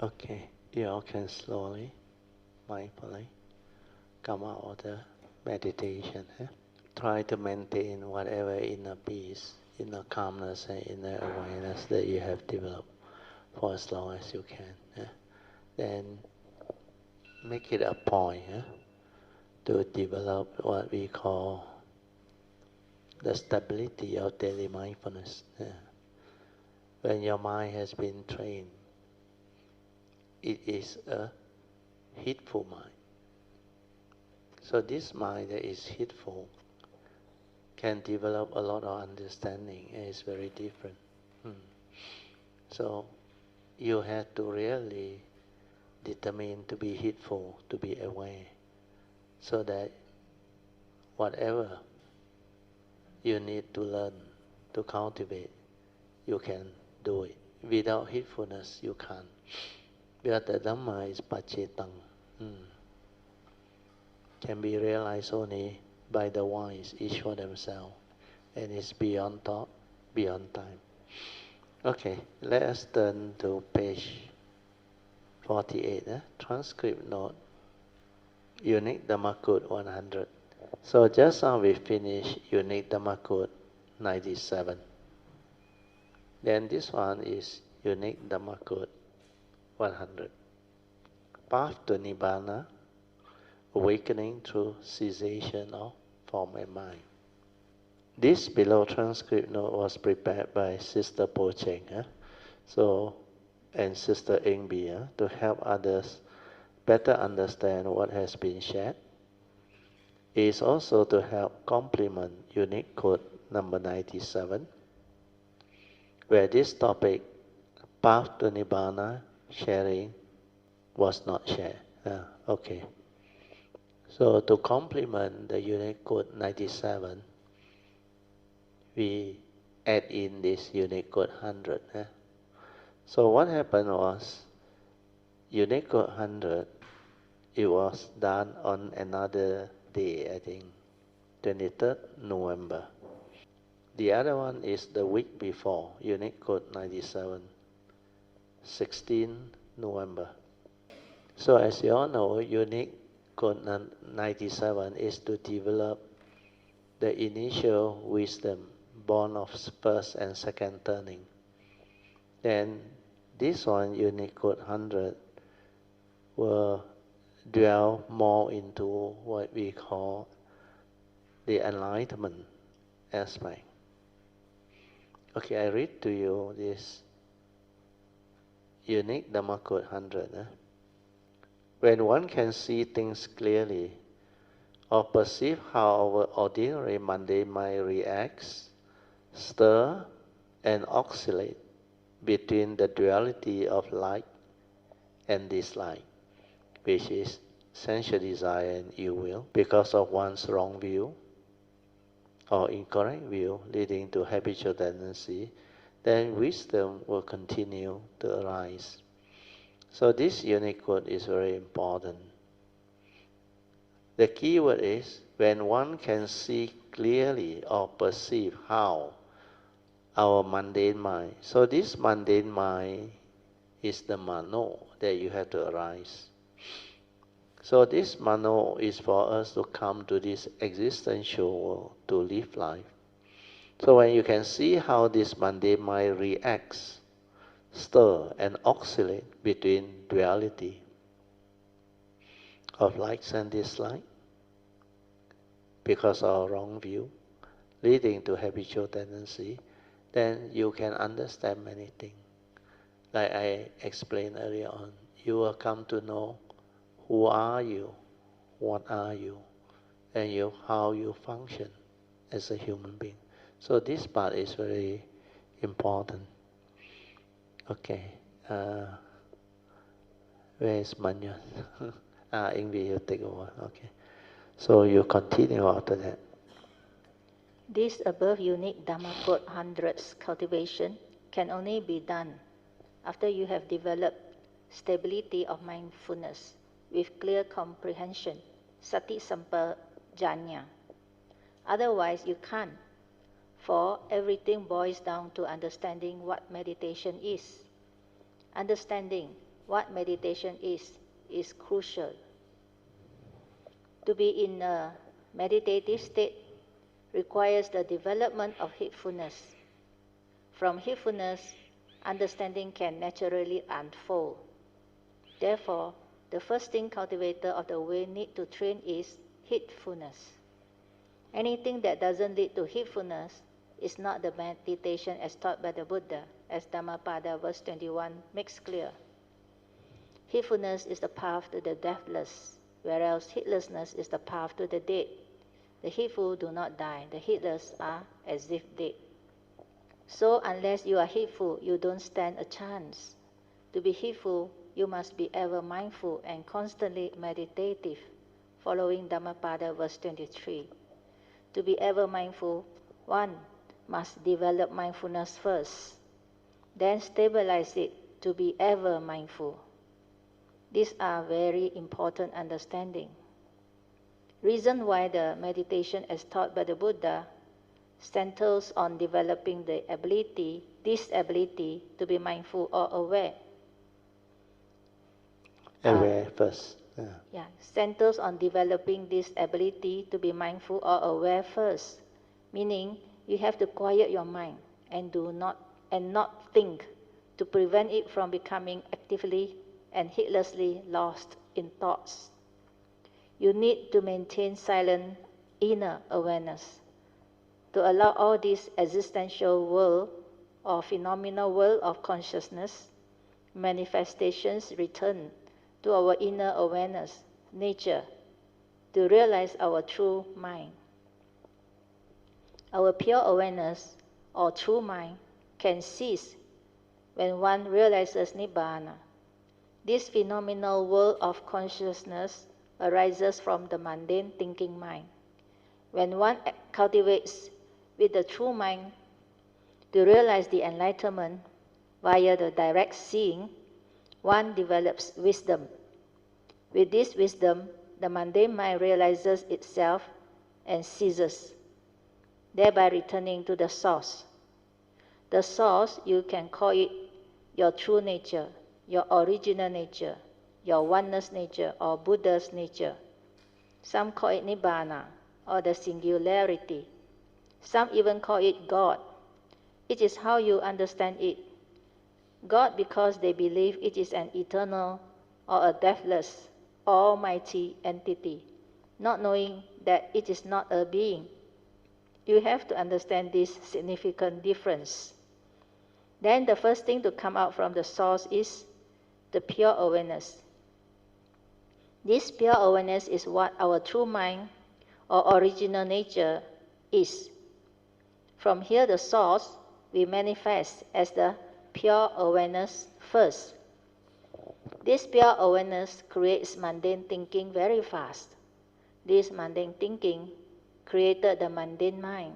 Okay, you all can slowly, mindfully come out of the meditation. Try to maintain whatever inner peace, inner calmness, and inner awareness that you have developed for as long as you can. Then make it a point to develop what we call the stability of daily mindfulness. When your mind has been trained, it is a heedful mind. So this mind that is heedful can develop a lot of understanding, and it's very different. So you have to really determine to be heedful, to be aware, so that whatever you need to learn, to cultivate, you can do it. Without heedfulness, you can't. Because the Dhamma is pacetang, can be realized only by the wise, each for themselves, and it's beyond thought, beyond time. Okay, let us turn to page 48, transcript note, Unique Dhammakut 100. So just now we finished Unique Dhammakut 97. Then this one is Unique Dhammakut 100. Path to Nibbana, awakening through cessation of form and mind. This below transcript note was prepared by Sister Po Cheng, and Sister Eng Bee, to help others better understand what has been shared. It is also to help complement Unique Code number 97, where this topic, Path to Nibbana, sharing, was not shared. Okay. So to complement the Unique Code 97, we add in this Unique Code 100. So what happened was, Unique Code 100, it was done on another day, I think, 23rd November. The other one is the week before, Unique Code 97, 16 November. So as you all know, Unique Code 97 is to develop the initial wisdom born of first and second turning. Then this one, Unique Code 100, will dwell more into what we call the enlightenment aspect. Okay, I read to you this Unique Dhammakut 100. When one can see things clearly, or perceive how our ordinary mundane mind reacts, stir, and oscillate between the duality of like and dislike, which is sensual desire and ill will, because of one's wrong view or incorrect view leading to habitual tendency, then wisdom will continue to arise. So this Unique Code is very important. The key word is, when one can see clearly or perceive how our mundane mind. So this mundane mind is the mano that you have to arise. So this mano is for us to come to this existential world to live life. So when you can see how this mundane mind reacts, stir and oscillate between duality of likes and dislikes, because of our wrong view, leading to habitual tendency, then you can understand many things. Like I explained earlier on, you will come to know who are you, what are you, and how you function as a human being. So this part is very important. Okay, where is Manyan? Ingvi, you take over. Okay, so you continue after that. This above unique Dhammakot 100's cultivation can only be done after you have developed stability of mindfulness with clear comprehension, sati sampajanya. Otherwise, you can't, for everything boils down to understanding what meditation is. Understanding what meditation is crucial. To be in a meditative state requires the development of heedfulness. From heedfulness, understanding can naturally unfold. Therefore, the first thing cultivator of the way need to train is heedfulness. Anything that doesn't lead to heedfulness is not the meditation as taught by the Buddha, as Dhammapada verse 21 makes clear. Heedfulness is the path to the deathless, whereas heedlessness is the path to the dead. The heedful do not die, the heedless are as if dead. So unless you are heedful, you don't stand a chance. To be heedful, you must be ever mindful and constantly meditative, following Dhammapada verse 23. To be ever mindful, one must develop mindfulness first, then stabilize it to be ever mindful. These are very important understanding. Reason why the meditation as taught by the Buddha centers on developing this ability to be mindful or aware. Aware first. Centers on developing this ability to be mindful or aware first, meaning you have to quiet your mind and not think to prevent it from becoming actively and heedlessly lost in thoughts. You need to maintain silent inner awareness to allow all this existential world or phenomenal world of consciousness manifestations return to our inner awareness, nature, to realize our true mind. Our pure awareness or true mind can cease when one realizes Nibbana. This phenomenal world of consciousness arises from the mundane thinking mind. When one cultivates with the true mind to realize the enlightenment via the direct seeing, one develops wisdom. With this wisdom, the mundane mind realizes itself and ceases, thereby returning to the source. The source, you can call it your true nature, your original nature, your oneness nature, or Buddha's nature. Some call it Nibbana, or the singularity. Some even call it God. It is how you understand it. God, because they believe it is an eternal or a deathless, almighty entity, not knowing that it is not a being. You have to understand this significant difference. Then the first thing to come out from the source is the pure awareness. This pure awareness is what our true mind or original nature is. From here, the source we manifest as the pure awareness first. This pure awareness creates mundane thinking very fast. This mundane thinking created the mundane mind.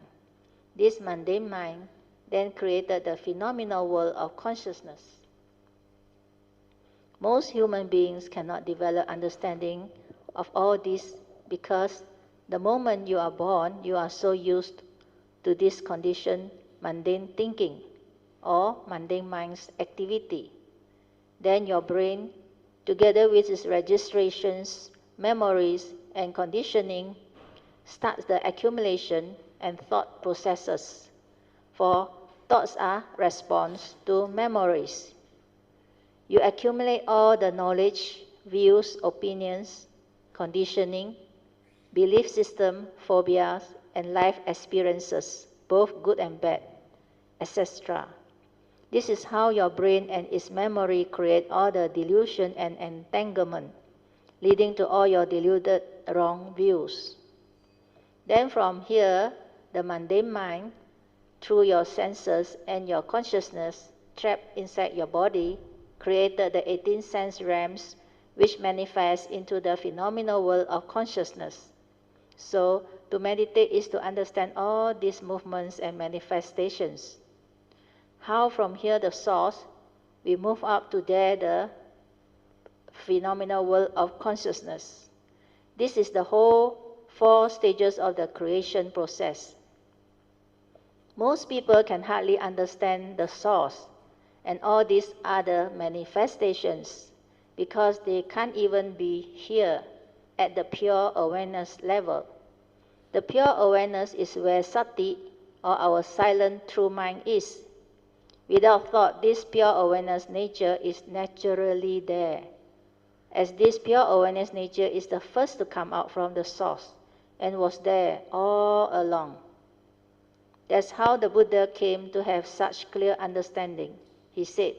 This mundane mind then created the phenomenal world of consciousness. Most human beings cannot develop understanding of all this because the moment you are born, you are so used to this conditioned mundane thinking or mundane mind's activity. Then your brain, together with its registrations, memories, and conditioning, starts the accumulation and thought processes. For thoughts are response to memories. You accumulate all the knowledge, views, opinions, conditioning, belief system, phobias, and life experiences, both good and bad, etc. This is how your brain and its memory create all the delusion and entanglement, leading to all your deluded wrong views. Then from here, the mundane mind, through your senses and your consciousness trapped inside your body, created the 18 sense realms which manifest into the phenomenal world of consciousness. So, to meditate is to understand all these movements and manifestations. How from here the source, we move up to there the phenomenal world of consciousness. This is the whole 4 stages of the creation process. Most people can hardly understand the source and all these other manifestations because they can't even be here at the pure awareness level. The pure awareness is where sati, or our silent true mind, is. Without thought, this pure awareness nature is naturally there, as this pure awareness nature is the first to come out from the source and was there all along. That's how the Buddha came to have such clear understanding. He said,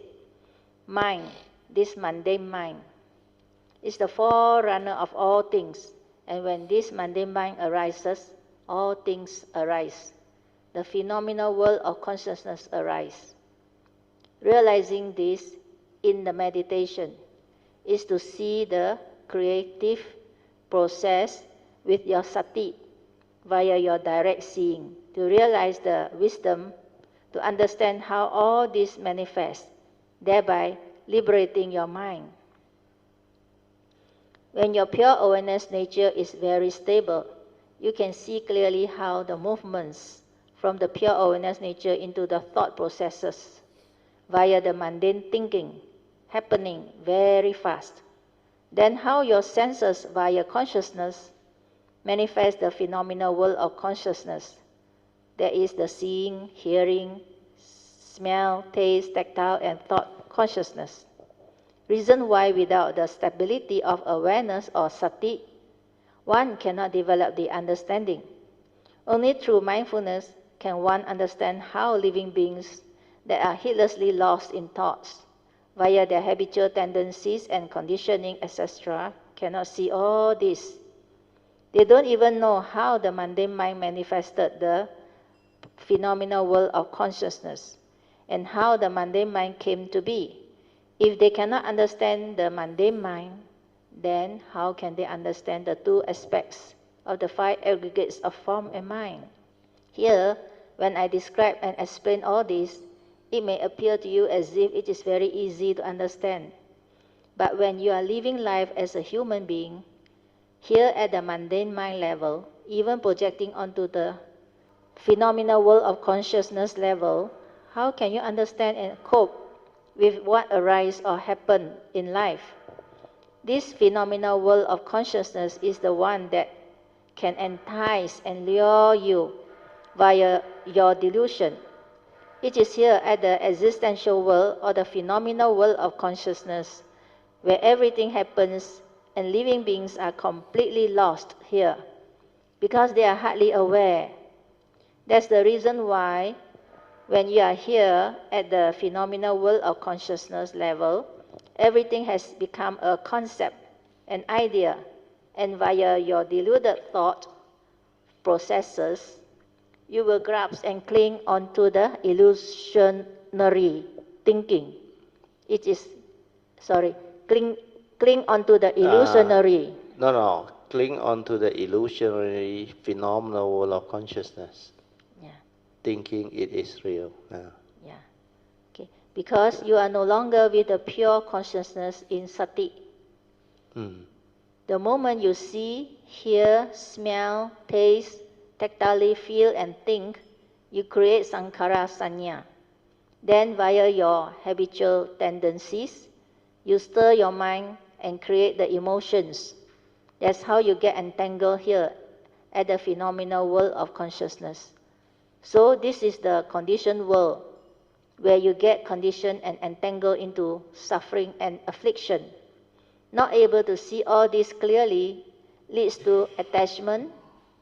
mind, this mundane mind, is the forerunner of all things, and when this mundane mind arises, all things arise. The phenomenal world of consciousness arises. Realizing this in the meditation is to see the creative process with your sati via your direct seeing, to realize the wisdom, to understand how all this manifests, thereby liberating your mind. When your pure awareness nature is very stable, you can see clearly how the movements from the pure awareness nature into the thought processes via the mundane thinking happening very fast. Then how your senses via consciousness manifest the phenomenal world of consciousness. There is the seeing, hearing, smell, taste, tactile, and thought consciousness. Reason why without the stability of awareness or sati, one cannot develop the understanding. Only through mindfulness can one understand how living beings that are heedlessly lost in thoughts, via their habitual tendencies and conditioning, etc., cannot see all this. They don't even know how the mundane mind manifested the phenomenal world of consciousness and how the mundane mind came to be. If they cannot understand the mundane mind, then how can they understand the two aspects of the five aggregates of form and mind? Here, when I describe and explain all this, it may appear to you as if it is very easy to understand. But when you are living life as a human being, here at the mundane mind level, even projecting onto the phenomenal world of consciousness level, how can you understand and cope with what arises or happens in life? This phenomenal world of consciousness is the one that can entice and lure you via your delusion. It is here at the existential world or the phenomenal world of consciousness where everything happens and living beings are completely lost here because they are hardly aware. That's the reason why when you are here at the phenomenal world of consciousness level, everything has become a concept, an idea, and via your deluded thought processes, you will grasp and cling onto the illusionary thinking. Cling onto the illusionary. No, cling onto the illusionary phenomenal world of consciousness. Yeah. Thinking it is real. Yeah. Okay. Because you are no longer with the pure consciousness in sati. The moment you see, hear, smell, taste, tactily feel and think, you create sankhara sanya. Then via your habitual tendencies, you stir your mind and create the emotions. That's how you get entangled here at the phenomenal world of consciousness. So this is the conditioned world where you get conditioned and entangled into suffering and affliction. Not able to see all this clearly leads to attachment,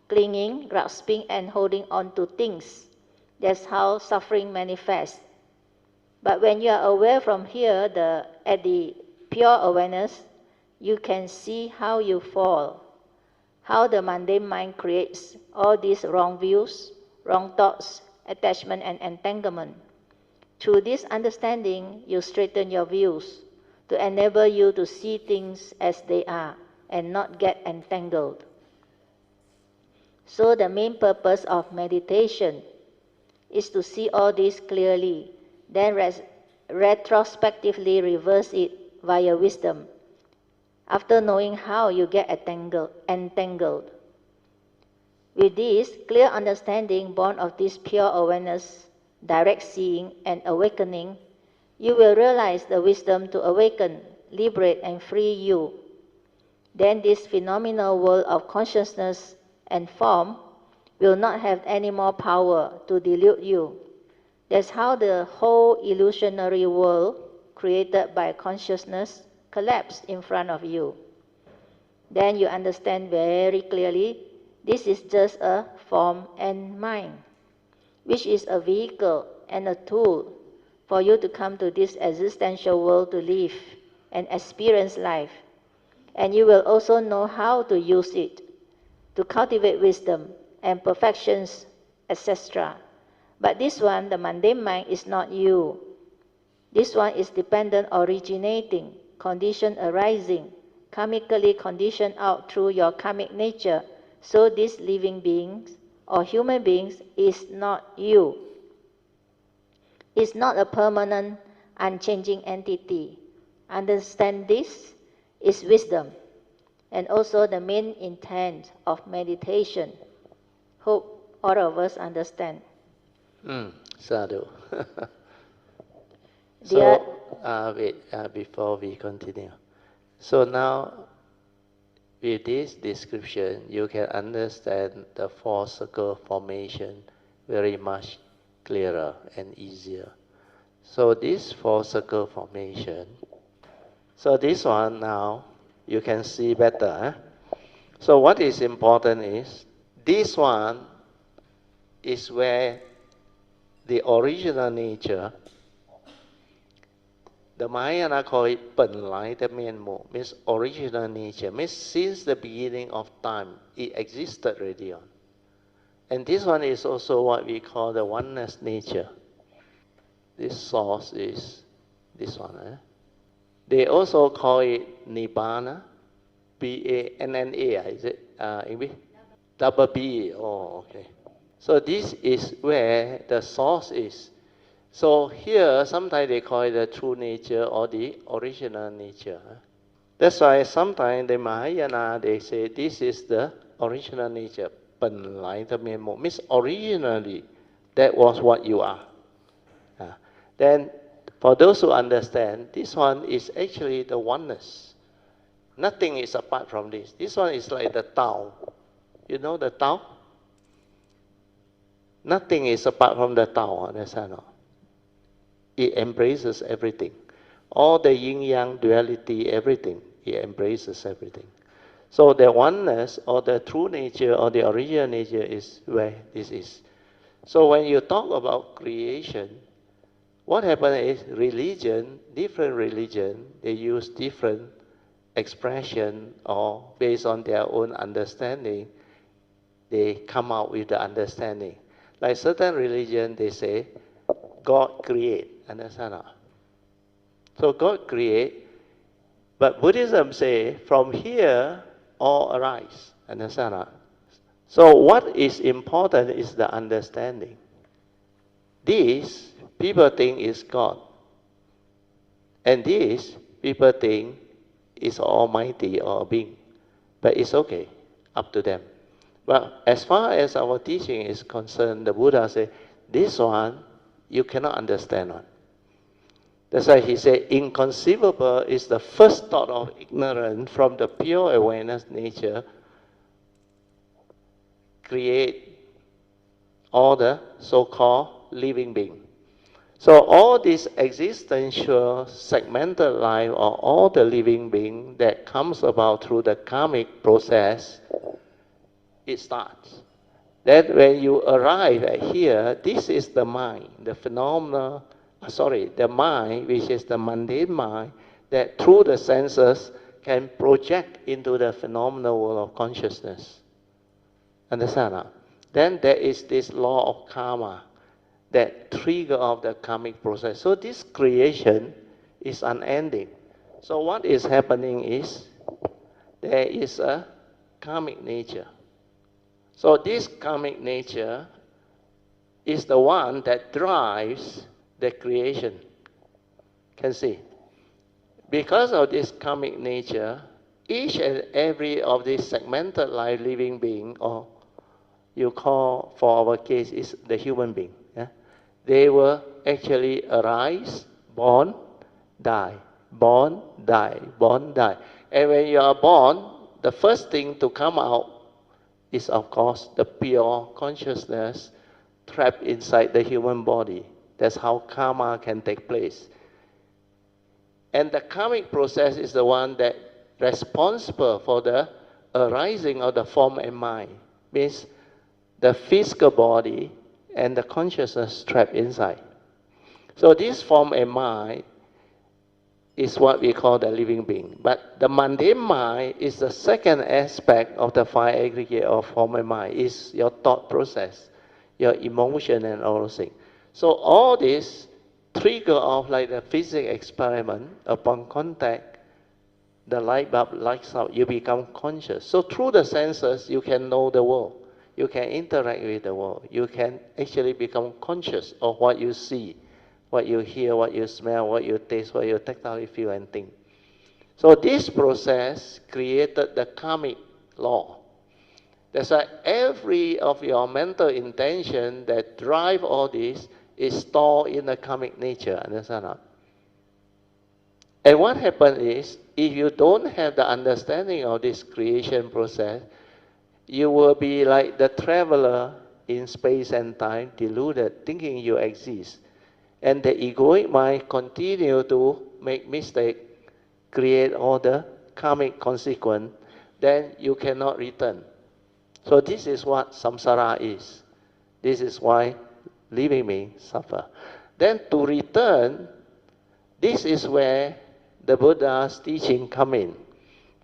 clinging, grasping, and holding on to things. That's how suffering manifests. But when you are aware from here, at the pure awareness, you can see how you fall, how the mundane mind creates all these wrong views, wrong thoughts, attachment, and entanglement. Through this understanding, you straighten your views to enable you to see things as they are and not get entangled. So the main purpose of meditation is to see all this clearly, then retrospectively reverse it via wisdom, after knowing how you get entangled. With this clear understanding born of this pure awareness, direct seeing and awakening, you will realize the wisdom to awaken, liberate and free you. Then this phenomenal world of consciousness and form will not have any more power to delude you. That's how the whole illusionary world created by consciousness collapsed in front of you. Then you understand very clearly this is just a form and mind, which is a vehicle and a tool for you to come to this existential world to live and experience life. And you will also know how to use it to cultivate wisdom and perfections, etc. But this one, the mundane mind, is not you. This one is dependent, originating, condition arising, karmically conditioned out through your karmic nature. So these living beings or human beings is not you. It's not a permanent, unchanging entity. Understand this is wisdom and also the main intent of meditation. Hope all of us understand. Sadhu. Before we continue. So now, with this description, you can understand the four circle formation very much clearer and easier. So this four circle formation, so this one now, you can see better. So what is important is, this one is where the original nature, the Mahayana call it 本来的面目, means original nature, means since the beginning of time, it existed already on. And this one is also what we call the oneness nature. This source is this one. They also call it Nibbana, B-A-N-N-A, is it English? Double B, oh, okay. So this is where the source is. So here, sometimes they call it the true nature or the original nature. That's why sometimes the Mahayana, they say this is the original nature. 本来的面目 means originally, that was what you are. Then, for those who understand, this one is actually the oneness. Nothing is apart from this. This one is like the Tao. You know the Tao? Nothing is apart from the Tao, understand? It embraces everything. All the yin-yang duality, everything, it embraces everything. So the oneness or the true nature or the original nature is where this is. So when you talk about creation, what happens is religion, different religion, they use different expression or based on their own understanding, they come out with the understanding. Like certain religion, they say, God create, understand? So God create, but Buddhism say, from here, all arise, understand? So what is important is the understanding. This, people think is God. And this, people think is Almighty or a being. But it's okay, up to them. But as far as our teaching is concerned, the Buddha said, this one, you cannot understand one. That's why he said, inconceivable is the first thought of ignorance from the pure awareness nature, create all the so-called living being. So all this existential segmented life or all the living being that comes about through the karmic process, it starts. Then when you arrive at here, this is the mind, the phenomena, the mind, which is the mundane mind, that through the senses can project into the phenomenal world of consciousness. Understand? Then there is this law of karma, that trigger of the karmic process. So this creation is unending. So what is happening is, there is a karmic nature. So this karmic nature is the one that drives the creation. Can see. Because of this karmic nature, each and every of these segmented life living being, or you call for our case is the human being. They will actually arise, born, die. born, die, born, die. And when you are born, the first thing to come out is, of course, the pure consciousness trapped inside the human body. That's how karma can take place. And the karmic process is the one that responsible for the arising of the form and mind. Means the physical body and the consciousness trapped inside. So this form and mind is what we call the living being. But the mundane mind is the second aspect of the five aggregate of form and mind, is your thought process, your emotion and all those things. So all this trigger off like the physics experiment. Upon contact, the light bulb lights up, you become conscious. So through the senses, you can know the world. You can interact with the world. You can actually become conscious of what you see, what you hear, what you smell, what you taste, what you tactile feel and think. So this process created the karmic law. That's why every of your mental intention that drive all this is stored in the karmic nature, understand not? And what happens is, if you don't have the understanding of this creation process, you will be like the traveler in space and time, deluded, thinking you exist. And the egoic mind continue to make mistake, create all the karmic consequence, then you cannot return. So this is what samsara is. This is why living beings suffer. Then to return, this is where the Buddha's teaching come in.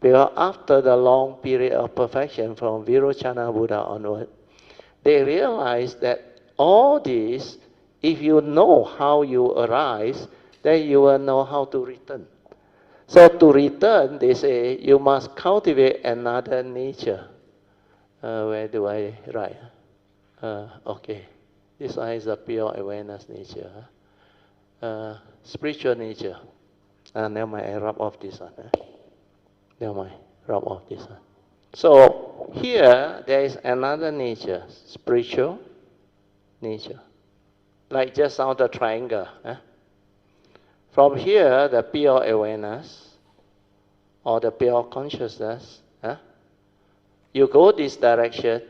Because after the long period of perfection from Virochana Buddha onward, they realized that all this, if you know how you arise, then you will know how to return. So to return, they say, you must cultivate another nature. Where do I write? Okay. This one is a pure awareness nature. Spiritual nature. Never mind, I rub off this one. Never mind, rub off this one. So here there is another nature, spiritual nature. Like just on the triangle. From here, the pure awareness or the pure consciousness, you go this direction,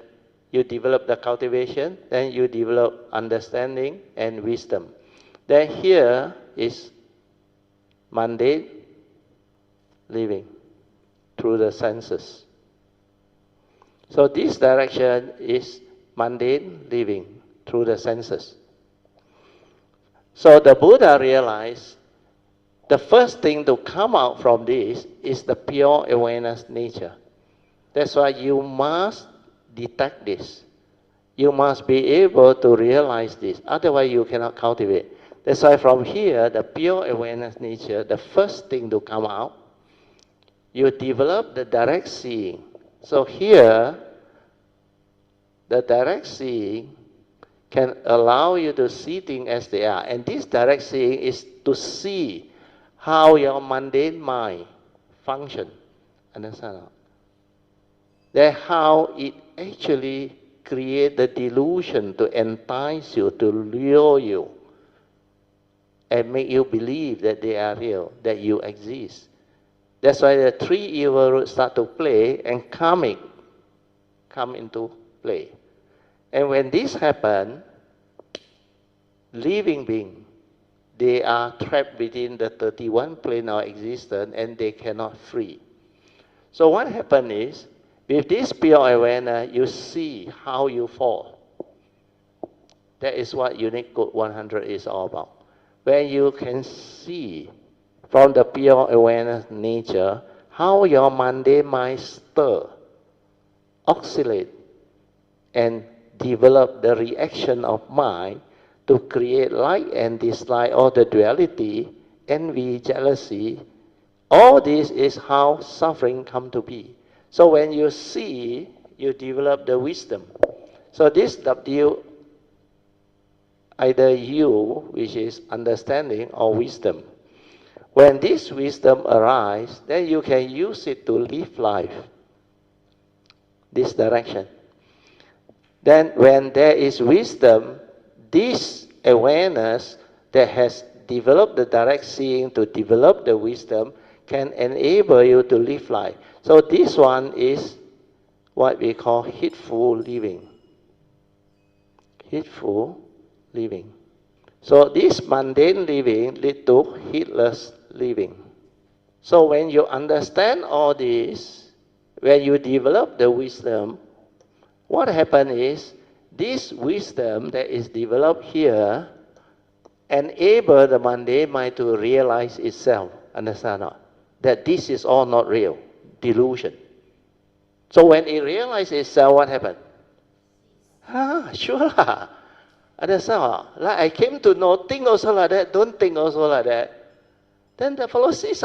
you develop the cultivation, then you develop understanding and wisdom. Then here is mundane living through the senses. So this direction is mundane living through the senses. So the Buddha realized the first thing to come out from this is the pure awareness nature. That's why you must detect this. You must be able to realize this. Otherwise you cannot cultivate. That's why from here, the pure awareness nature, the first thing to come out, you develop the direct seeing. So here, the direct seeing can allow you to see things as they are. And this direct seeing is to see how your mundane mind functions. Understand? That how it actually creates the delusion to entice you, to lure you, and make you believe that they are real, that you exist. That's why the three evil roots start to play and karmic come into play. And when this happens, living beings, they are trapped within the 31 plane of existence and they cannot free. So what happens is, with this pure awareness, you see how you fall. That is what Unique Code 100 is all about. When you can see from the pure awareness nature how your mundane mind stir, oscillate, and develop the reaction of mind to create like and dislike, or the duality, envy, jealousy. All this is how suffering come to be. So when you see, you develop the wisdom. So this W, either U, which is understanding, or wisdom. When this wisdom arises, then you can use it to live life. This direction. Then when there is wisdom, this awareness that has develop the direct seeing, to develop the wisdom, can enable you to live life. So this one is what we call heedful living. Heedful living. So this mundane living leads to heedless living. So when you understand all this, when you develop the wisdom, what happens is, this wisdom that is developed here enable the mundane mind to realize itself, understand not? That this is all not real, delusion. So when it realizes itself, what happened? Sure lah. Understand not? Like I came to know, think also like that, don't think also like that. Then the fellow sees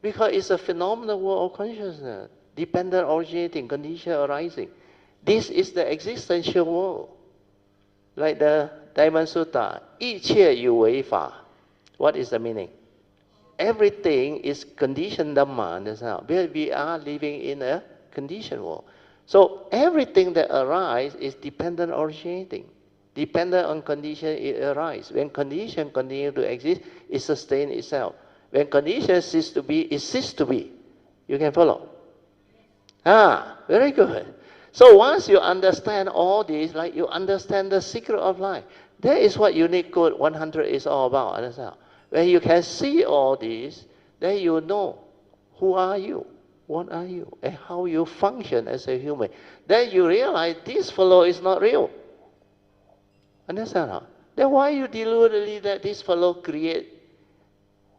because it's a phenomenal world of consciousness, dependent originating, condition arising. This is the existential world. Like the Diamond Sutta, 一切有为法. What is the meaning? Everything is conditioned Dhamma, understand? We are living in a conditioned world. So everything that arises is dependent originating. Dependent on condition, it arises. When condition continue to exist, it sustains itself. When condition cease to be, it ceases to be. You can follow? Very good. So once you understand all this, like you understand the secret of life, that is what Unique Code 100 is all about. Understand? When you can see all this, then you know who are you, what are you, and how you function as a human. Then you realize this fellow is not real. Understand? Then why you deludedly let this fellow create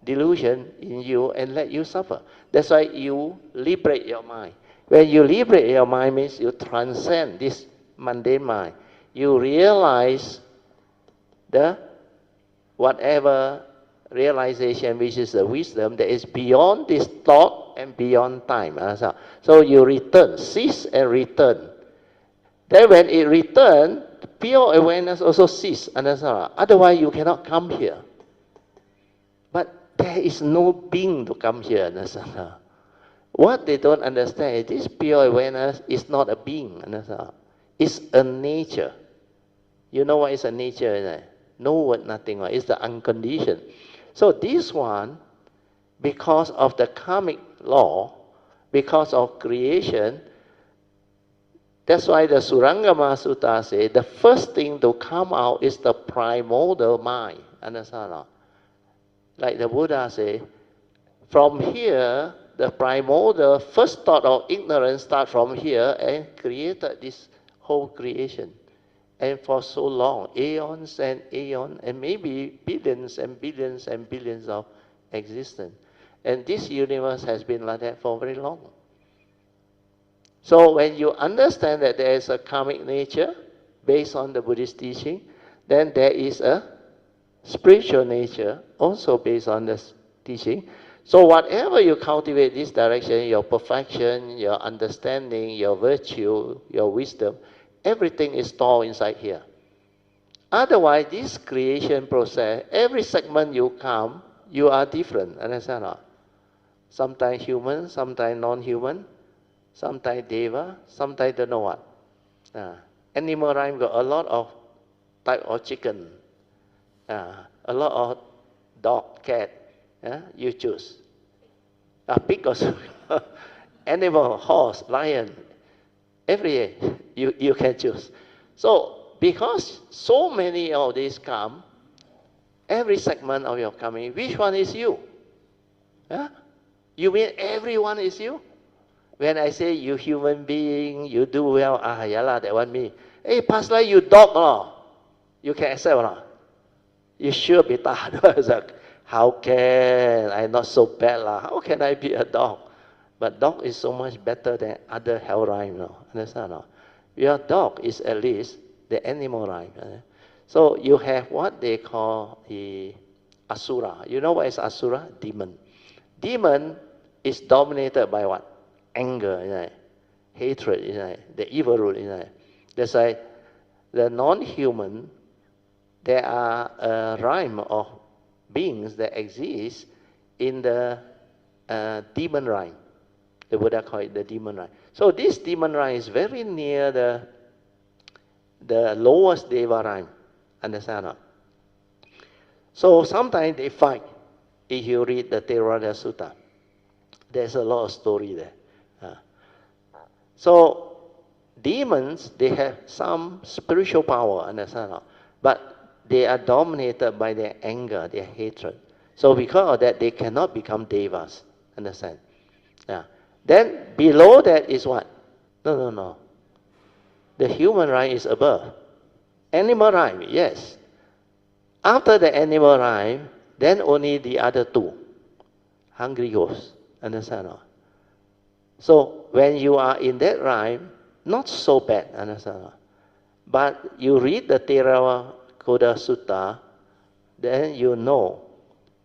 delusion in you and let you suffer? That's why you liberate your mind. When you liberate your mind means you transcend this mundane mind. You realize the whatever realization which is the wisdom that is beyond this thought and beyond time. So you return, cease and return. Then when it returns, pure awareness also cease. Otherwise you cannot come here. But there is no being to come here. What they don't understand is this pure awareness is not a being. It's a nature. You know what is a nature? Isn't it? No word, nothing. It's the unconditioned. So this one, because of the karmic law, because of creation, that's why the Surangama Sutta says the first thing to come out is the primordial mind. Understand? Like the Buddha said, from here, the primordial first thought of ignorance starts from here and created this whole creation. And for so long, aeons and aeons, and maybe billions and billions and billions of existence. And this universe has been like that for very long. So when you understand that there is a karmic nature based on the Buddhist teaching, then there is a spiritual nature also based on the teaching. So whatever you cultivate this direction, your perfection, your understanding, your virtue, your wisdom, everything is stored inside here. Otherwise, this creation process, every segment you come, you are different. Understand? Sometimes human, sometimes non-human, sometimes deva, sometimes don't know what. Animal rhyme got a lot of type of chicken, a lot of dog, cat. You choose. A pig also. Animal, horse, lion. Every day you can choose. So because so many of these come, every segment of your coming, which one is you? You mean everyone is you? When I say you human being, you do well, yeah lah, that one me. Hey, past life you dog, you can accept or not? You sure be like, how can I not so bad lah? How can I be a dog? But dog is so much better than other hell rhyme, understand? Your dog is at least the animal rhyme. So you have what they call the asura. You know what is asura? Demon. Demon is dominated by what? Anger, hatred, the evil root. That's why the non-human, there are a rhyme of beings that exist in the demon rhyme. The Buddha called it the demon rhyme. So this demon rhyme is very near the lowest deva rhyme. Understand? So sometimes they fight. If you read the Theravada Sutta, there's a lot of story there. So demons, they have some spiritual power, understand? But they are dominated by their anger, their hatred. So because of that, they cannot become devas, understand? Yeah. Then below that is what? No. The human rhyme is above. Animal rhyme, yes. After the animal rhyme, then only the other two. Hungry ghost, understand? So when you are in that rhyme, not so bad, understand? But you read the Theravada Sutta, then you know.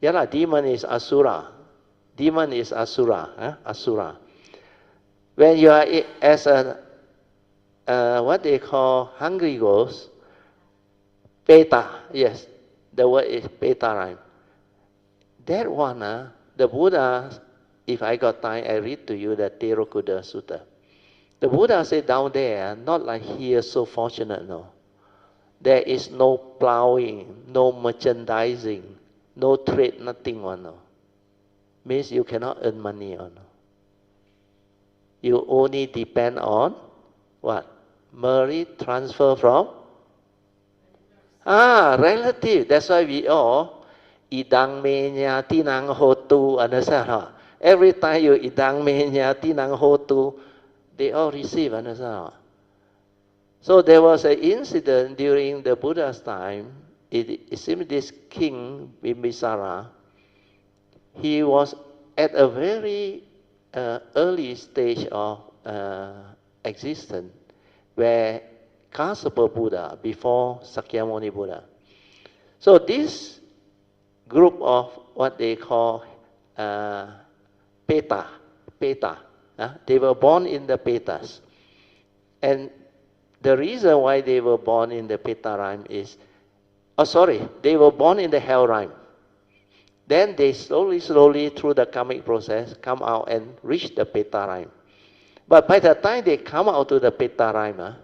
Demon is Asura. Demon is Asura. Asura. When you are as a, what they call hungry ghost, Peta, yes, the word is Peta rhyme. That one, the Buddha, if I got time, I read to you the Theravada Sutta. The Buddha said down there, not like here, so fortunate, no. There is no plowing, no merchandising, no trade, nothing one. No. Means you cannot earn money on. No. You only depend on what? Money transfer from? Relative. That's why we all idang menya tinang hotu, understand? Every time you idang menya tinang hotu, they all receive, understand? So there was an incident during the Buddha's time. It seems this king, Bimbisara, he was at a very early stage of existence where Kassapa Buddha, before Sakyamuni Buddha. So this group of what they call Peta, they were born in the Petas. And the reason why they were born in the Peta rhyme is, they were born in the hell rhyme. Then they slowly, through the karmic process, come out and reach the Peta rhyme. But by the time they come out to the Peta rhyme,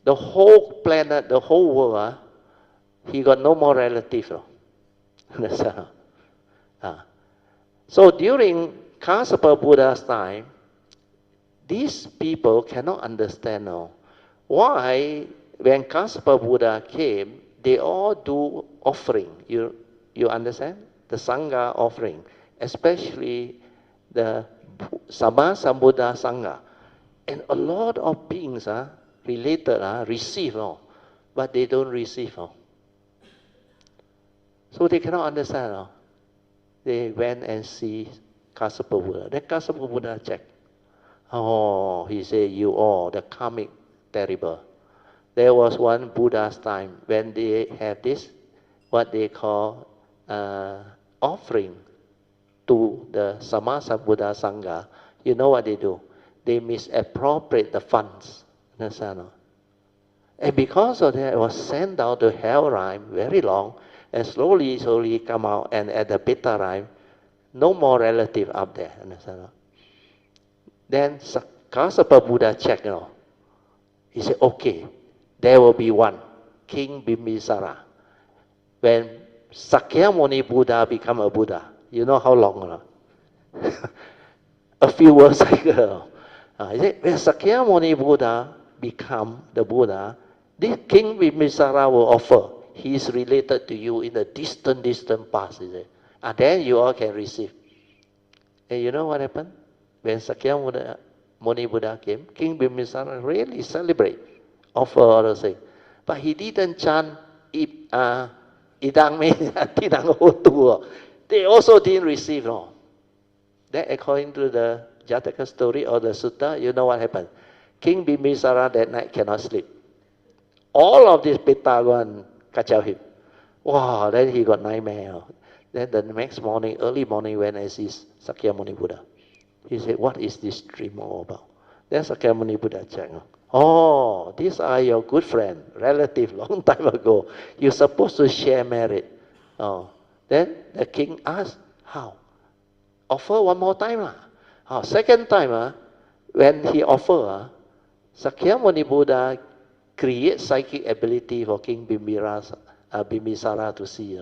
the whole planet, the whole world, he got no more relatives. So during Kassapa Buddha's time, these people cannot understand why when Kassapa Buddha came, they all do offering. You understand? The Sangha offering, especially the Sammasambuddha Sangha. And a lot of beings related receive, but they don't receive. So they cannot understand. They went and see Kassapa Buddha. Then Kassapa Buddha checked. He said, you all, the karmic, terrible. There was one Buddha's time when they have this, what they call offering to the Sammasambuddha Sangha. You know what they do? They misappropriate the funds. Understand? And because of that, it was sent out to hell rhyme, very long, and slowly come out, and at the Pitta rhyme, no more relative up there. Understand? Then Kassapa Buddha checked, He said, okay, there will be one, King Bimbisara. When Sakyamuni Buddha become a Buddha, you know how long? A few words ago. He said, when Sakyamuni Buddha become the Buddha, this King Bimbisara will offer. He is related to you in the distant past. He said. Then you all can receive. And you know what happened? When Sakyamuni Buddha came, King Bimbisara really celebrate, offer all those things. But he didn't chant Idang Me Tidang Hotu. They also didn't receive. No. Then according to the Jataka story or the Sutta, you know what happened? King Bimbisara that night cannot sleep. All of these Pitta go and kacau him. Wow, then he got nightmare. Then the next morning, early morning, when I see Sakyamuni Buddha, he said, what is this dream all about? Then Sakyamuni Buddha checked. These are your good friend, relative, long time ago. You're supposed to share merit. Then the king asked, how? Offer one more time. Second time, when he offered, Sakyamuni Buddha create psychic ability for King Bimbisara to see.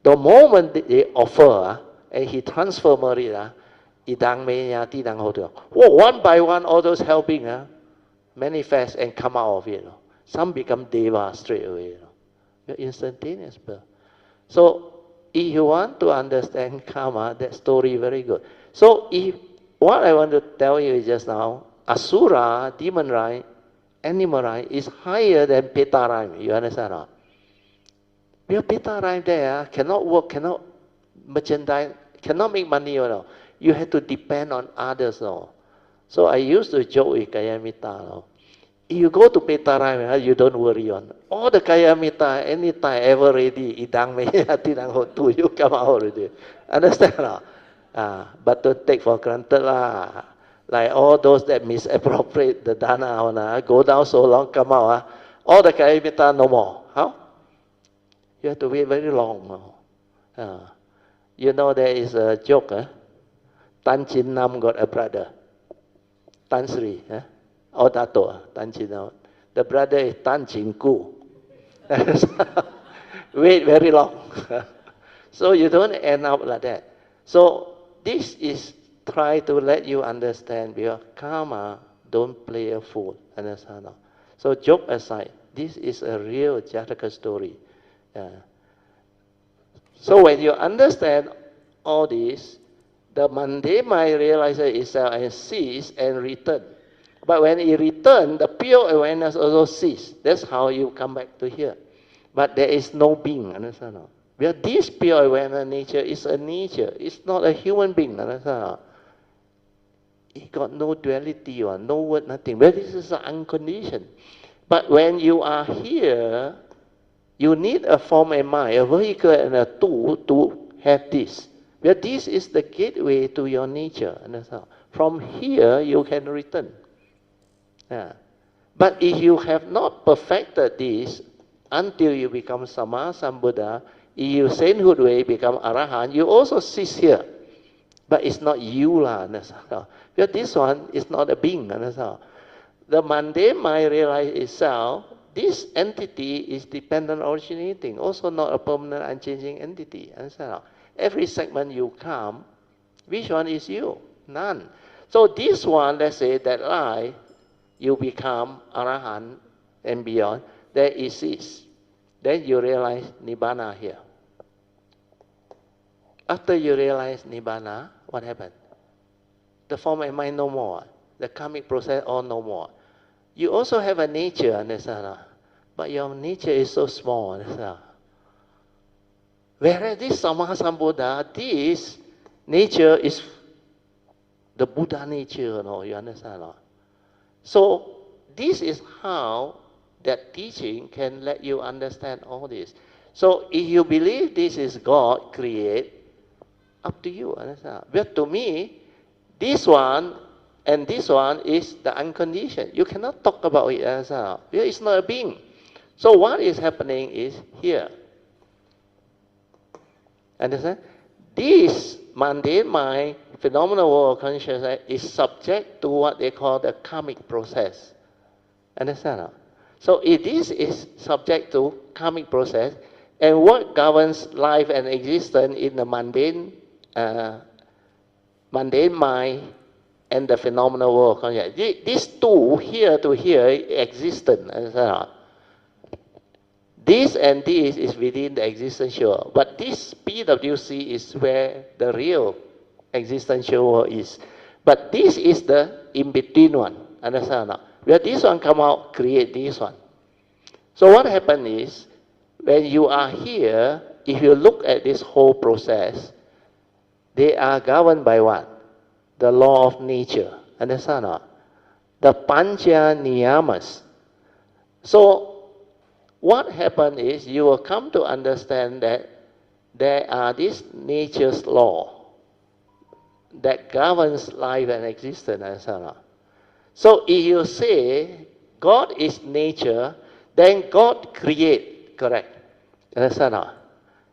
The moment they offer, and he transformed it, idang menya tidang hotel. One by one, all those helping manifest and come out of it. Some become deva straight away. Instantaneous birth. So if you want to understand karma, that story very good. So if what I want to tell you is just now, asura, demon right, animal right, is higher than peta rhyme. You understand? Or? Because peta rhyme there cannot work, cannot merchandise, cannot make money. You have to depend on others. So I used to joke with Kayamita. If you go to Petarai, you don't worry on. All the Kayamita, anytime, ever ready, idang me, tidang ho tu, you come out already. Understand? But don't take for granted lah. Like all those that misappropriate the dana, go down so long, come out, all the Kayamita no more. How? You have to wait very long. You know there is a joke, Tan Chin Nam got a brother, Tan Sri, or Dato, Tan Chin Nam. The brother is Tan Chin Ku. Wait very long. So you don't end up like that. So this is try to let you understand because karma don't play a fool. Understand? So joke aside, this is a real Jataka story. So when you understand all this, the mundane mind realizes itself and cease and return. But when it returns, the pure awareness also cease. That's how you come back to here. But there is no being, understand? Because this pure awareness nature is a nature. It's not a human being, understand? It got no duality, no word, nothing. But this is unconditioned. But when you are here, you need a form and mind, a vehicle and a tool to have this. Well, this is the gateway to your nature. Understand? From here, you can return. But if you have not perfected this until you become Sama Sambuddha, if you sainthood way become Arahant, you also cease here. But it's not you lah. Because this one is not a being. Understand? The mundane mind realizes itself. This entity is dependent originating, also not a permanent unchanging entity. Understand? Every segment you come, which one is you? None. So this one, let's say that life, you become Arahant and beyond, there is this. Then you realize Nibbana here. After you realize Nibbana, what happened? The form and mind no more. The karmic process all no more. You also have a nature, understand? But your nature is so small, understand? Whereas this Sammasambuddha, this nature is the Buddha nature, you understand? So this is how that teaching can let you understand all this. So if you believe this is God create, up to you, understand? But to me, this one and this one is the unconditioned. You cannot talk about it as it's not a being. So what is happening is here. Understand? This mundane mind, phenomenal world of consciousness is subject to what they call the karmic process. Understand? So if this is subject to karmic process, and what governs life and existence in the mundane mind and the phenomenal world of consciousness, these two here to here existent. Understand? This and this is within the existential, but this PWC is where the real existential world is. But this is the in-between one, understand or not? Where this one come out, create this one. So what happened is, when you are here, if you look at this whole process, they are governed by what? The law of nature, understand or not? The Pancha Niyamas. So, what happened is you will come to understand that there are this nature's law that governs life and existence, and so on. So if you say God is nature, then God create, correct? Understand?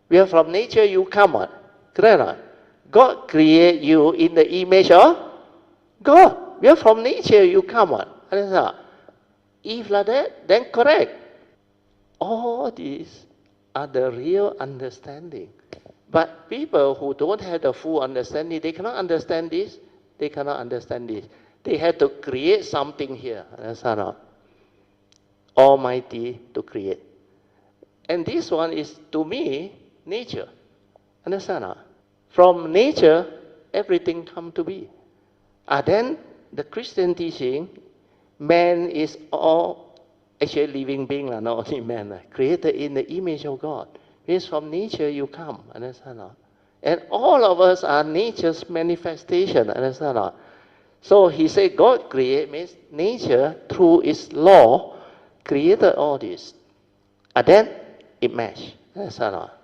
We are from nature you come on, correct? God create you in the image of God. We are from nature you come on, understand? If like that, then correct. All these are the real understanding. But people who don't have the full understanding, they cannot understand this. They cannot understand this. They have to create something here. Understand or not? Almighty to create. And this one is, to me, nature. Understand or not? From nature, everything come to be. Then the Christian teaching, man is all actually living being, not only man, created in the image of God. Means from nature you come, understand or not? And all of us are nature's manifestation, understand or not? So he said God create means nature through its law created all this. And then it match, understand or not?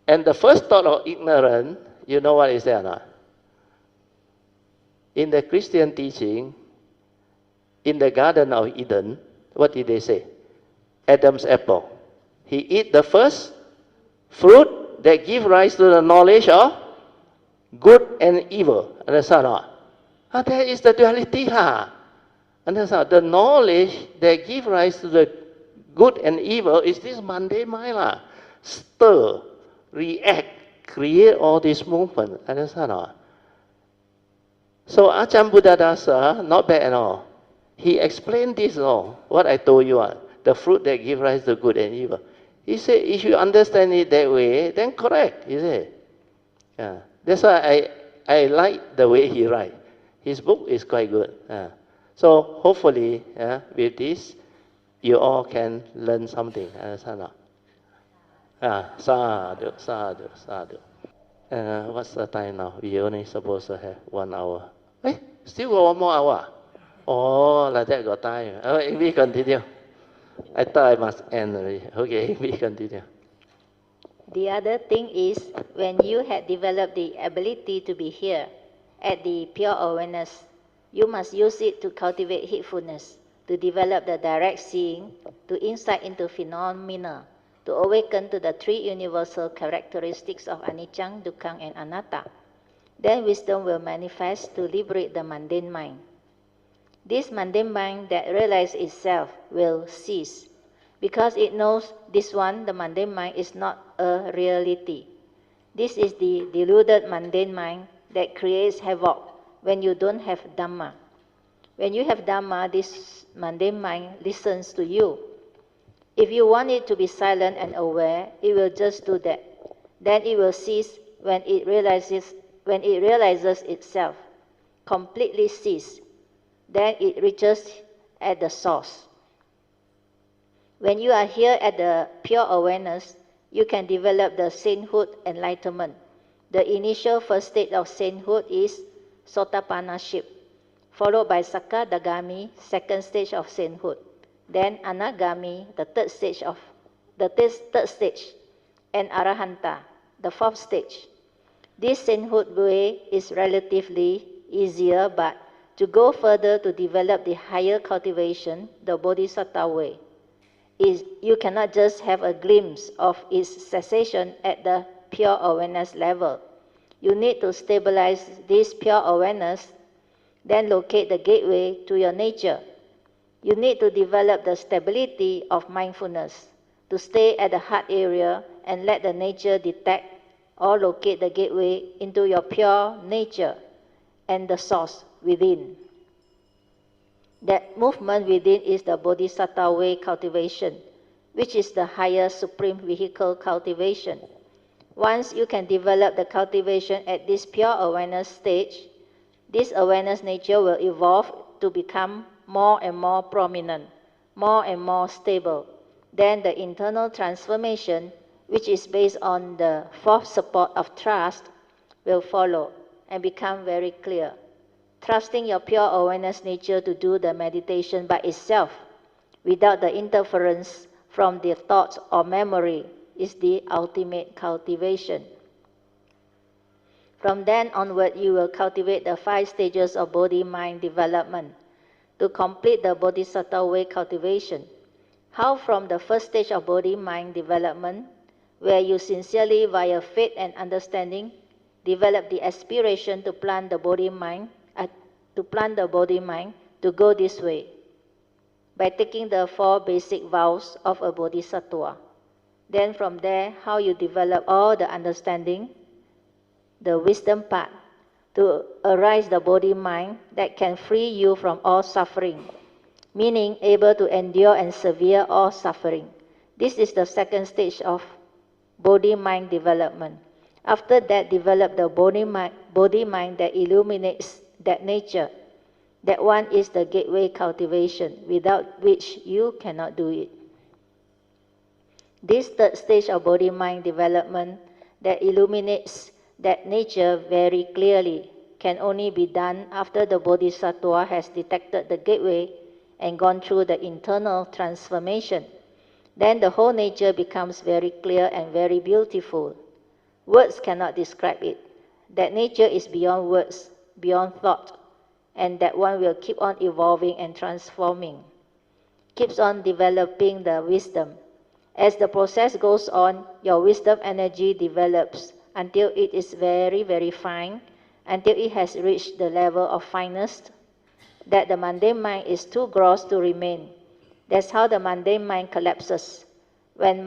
And the first thought of ignorance, you know what is that or not? In the Christian teaching, in the Garden of Eden, what did they say? Adam's apple. He eat the first fruit that give rise to the knowledge of good and evil. Understand or not? That is the duality. Understand? The knowledge that give rise to the good and evil is this mundane mind. Stir, react, create all this movement. Understand or not? So Ajahn Buddhadasa, not bad at all. He explained this law, what I told you, the fruit that give rise to good and evil. He said, if you understand it that way, then correct, he said. Yeah. That's why I like the way he writes. His book is quite good. So hopefully, with this, you all can learn something. Understand? Sadhu, sadhu, sadhu. What's the time now? We only supposed to have 1 hour. Still got 1 more hour. Oh, like that got time. We continue. I thought I must end already. Okay, we continue. The other thing is, when you had developed the ability to be here at the pure awareness, you must use it to cultivate heedfulness, to develop the direct seeing, to insight into phenomena, to awaken to the 3 universal characteristics of anicca, dukkha, and anatta. Then wisdom will manifest to liberate the mundane mind. This mundane mind that realizes itself will cease, because it knows this one, the mundane mind, is not a reality. This is the deluded mundane mind that creates havoc when you don't have Dhamma. When you have Dhamma, this mundane mind listens to you. If you want it to be silent and aware, it will just do that. Then it will cease when it realizes itself, completely cease. Then it reaches at the source. When you are here at the pure awareness, you can develop the sainthood enlightenment. The initial first state of sainthood is Sotapanna-ship, followed by Sakadagami, second stage of sainthood. Then Anagami, the third stage, and Arahanta, the fourth stage. This sainthood way is relatively easier, but to go further to develop the higher cultivation, the Bodhisattva way, you cannot just have a glimpse of its cessation at the pure awareness level. You need to stabilize this pure awareness, then locate the gateway to your nature. You need to develop the stability of mindfulness, to stay at the heart area and let the nature detect or locate the gateway into your pure nature and the source within. That movement within is the Bodhisattva way cultivation, which is the higher supreme vehicle cultivation. Once you can develop the cultivation at this pure awareness stage, this awareness nature will evolve to become more and more prominent, more and more stable. Then the internal transformation, which is based on the fourth support of trust, will follow and become very clear. Trusting your pure awareness nature to do the meditation by itself, without the interference from the thoughts or memory, is the ultimate cultivation. From then onward, you will cultivate the 5 stages of body-mind development to complete the Bodhisattva way cultivation. How from the first stage of body-mind development, where you sincerely, via faith and understanding, develop the aspiration to plant the body-mind, to go this way, by taking the 4 basic vows of a bodhisattva. Then from there, how you develop all the understanding the wisdom path, to arise the body-mind that can free you from all suffering, meaning able to endure and severe all suffering. This is the second stage of body-mind development. After that, develop the body-mind that illuminates that nature. That one is the gateway cultivation, without which you cannot do it. This third stage of body-mind development that illuminates that nature very clearly can only be done after the bodhisattva has detected the gateway and gone through the internal transformation. Then the whole nature becomes very clear and very beautiful. Words cannot describe it. That nature is beyond words, beyond thought, and that one will keep on evolving and transforming, keeps on developing the wisdom. As the process goes on, your wisdom energy develops until it is very, very fine, until it has reached the level of fineness, that the mundane mind is too gross to remain. That's how the mundane mind collapses. When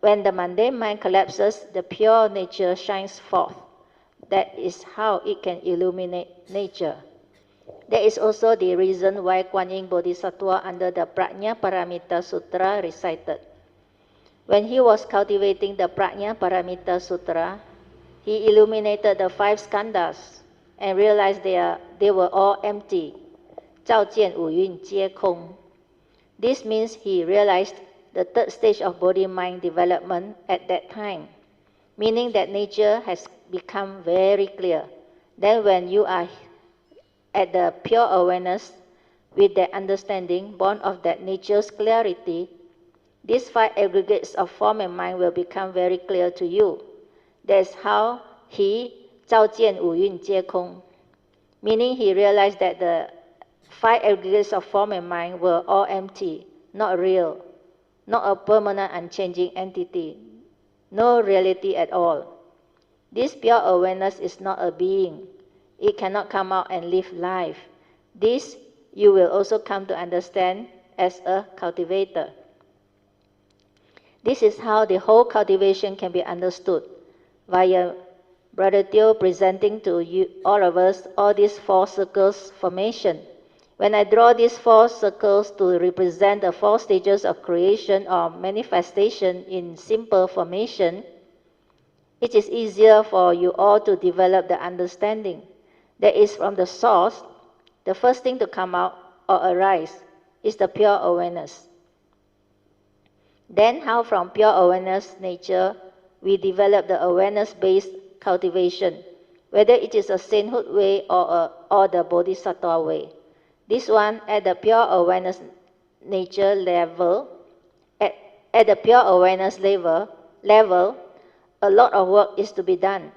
the mundane mind collapses, the pure nature shines forth. That is how it can illuminate nature. That is also the reason why Kuan Yin Bodhisattva under the Prajna Paramita Sutra recited. When he was cultivating the Prajna Paramita Sutra, he illuminated the 5 skandhas and realized they were all empty. 照见五蕴皆空. This means he realized the third stage of body-mind development at that time, meaning that nature has become very clear. Then when you are at the pure awareness, with that understanding born of that nature's clarity, these 5 aggregates of form and mind will become very clear to you. That's how he 照见五蕴皆空, meaning he realized that the 5 aggregates of form and mind were all empty, not real, not a permanent unchanging entity, no reality at all. This pure awareness is not a being. It cannot come out and live life. This you will also come to understand as a cultivator. This is how the whole cultivation can be understood, via Brother Teo presenting to you, all of us, all these 4 circles formation. When I draw these 4 circles to represent the 4 stages of creation or manifestation in simple formation, it is easier for you all to develop the understanding. That is, from the source, the first thing to come out or arise is the pure awareness. Then how from pure awareness nature, we develop the awareness-based cultivation, whether it is a sainthood way or the bodhisattva way. This one at the pure awareness nature level, at the pure awareness level, a lot of work is to be done.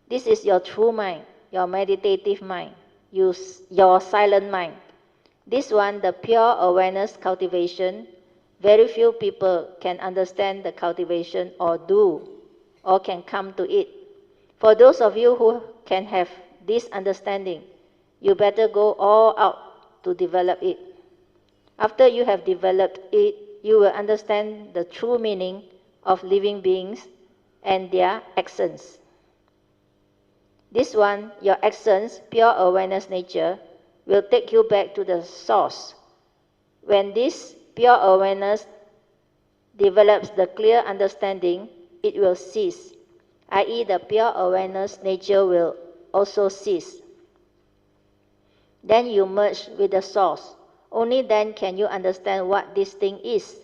This is your true mind, your meditative mind, your silent mind. This one, the pure awareness cultivation, very few people can understand the cultivation or do, or can come to it. For those of you who can have this understanding, you better go all out to develop it. After you have developed it, you will understand the true meaning of living beings and their actions. This one, your actions, pure awareness nature, will take you back to the source. When this pure awareness develops the clear understanding, it will cease, i.e. the pure awareness nature will also cease. Then you merge with the source. Only then can you understand what this thing is.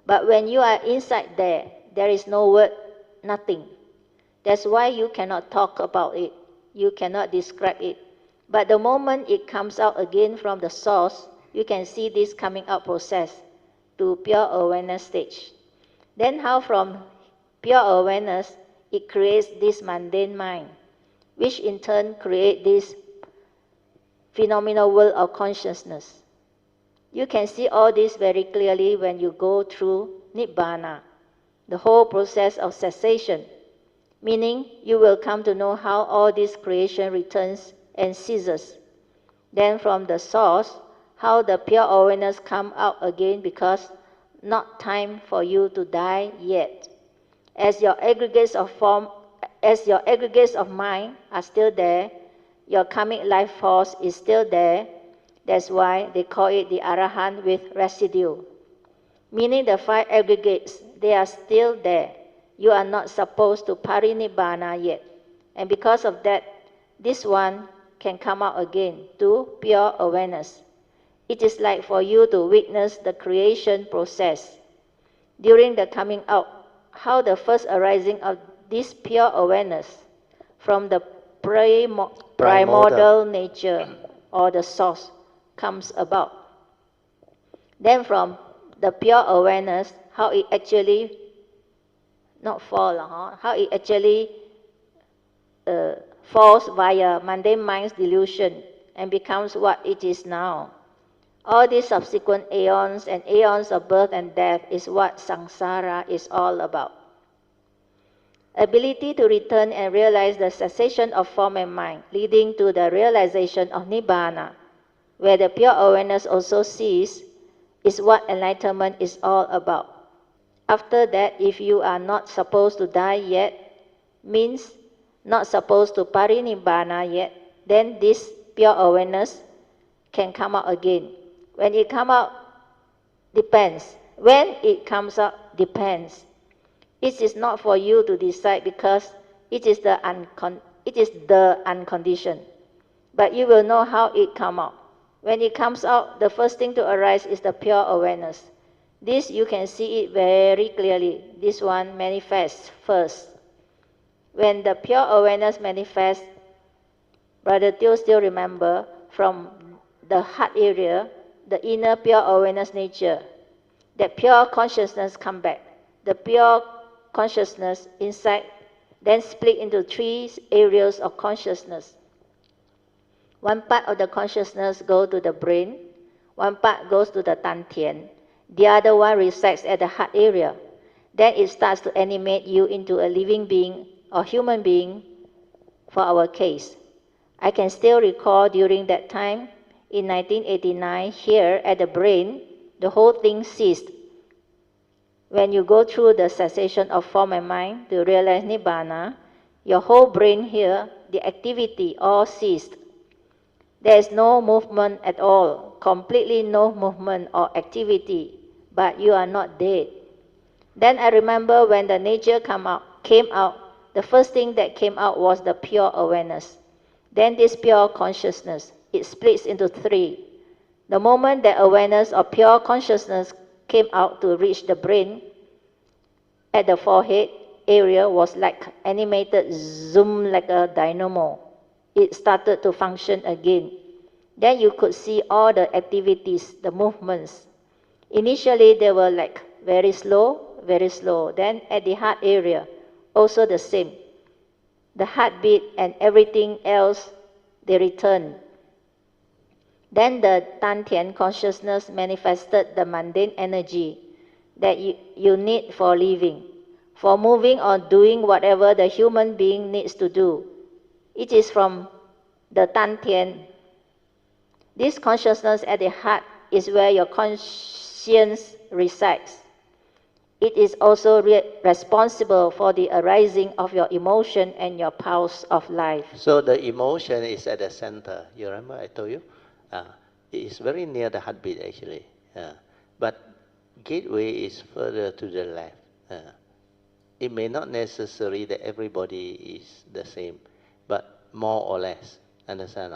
But when you are inside there is no word, nothing. That's why you cannot talk about it. You cannot describe it. But the moment it comes out again from the source, you can see this coming out process to pure awareness stage. Then how from pure awareness, it creates this mundane mind, which in turn creates this phenomenal world of consciousness. You can see all this very clearly when you go through Nibbana, the whole process of cessation, meaning you will come to know how all this creation returns and ceases. Then from the source, how the pure awareness come out again, because not time for you to die yet. As your aggregates of form as your aggregates of mind are still there, your karmic life force is still there. That's why they call it the Arahant with residue. Meaning the 5 aggregates, they are still there. You are not supposed to parinibbana yet. And because of that, this one can come out again to pure awareness. It is like for you to witness the creation process. During the coming out, how the first arising of this pure awareness from the primordial nature or the source comes about. Then from the pure awareness, how it actually how it actually falls via mundane mind's delusion and becomes what it is now. All these subsequent aeons and aeons of birth and death is what samsara is all about. Ability to return and realize the cessation of form and mind, leading to the realization of Nibbana, where the pure awareness also ceases, is what enlightenment is all about. After that, if you are not supposed to die yet, means not supposed to parinibbana yet, then this pure awareness can come out again. When it comes out, depends. When it comes out, depends. It is not for you to decide because it is the unconditioned. But you will know how it comes out. When it comes out, the first thing to arise is the pure awareness. This you can see it very clearly. This one manifests first. When the pure awareness manifests, Brother Teo still remember from the heart area, the inner pure awareness nature, that pure consciousness come back. The pure consciousness inside then split into 3 areas of consciousness. One part of the consciousness goes to the brain, one part goes to the dantian, the other one resides at the heart area. Then it starts to animate you into a living being or human being for our case. I can still recall during that time, in 1989, here at the brain, the whole thing ceased. When you go through the cessation of form and mind to realize Nibbana, your whole brain here, the activity all ceased. There is no movement at all, completely no movement or activity, but you are not dead. Then I remember when the nature came out, the first thing that came out was the pure awareness. Then this pure consciousness, it splits into 3. The moment that awareness or pure consciousness came out to reach the brain, at the forehead area was like animated zoom like a dynamo. It started to function again. Then you could see all the activities, the movements. Initially they were like very slow, very slow. Then at the heart area, also the same. The heartbeat and everything else, they returned. Then the dantian consciousness manifested the mundane energy that you need for living, for moving or doing whatever the human being needs to do. It is from the dantian. This consciousness at the heart is where your conscience resides. It is also responsible for the arising of your emotion and your pulse of life. So the emotion is at the center. You remember I told you? It is very near the heartbeat actually. But gateway is further to the left. It may not necessary that everybody is the same, but more or less. Understand?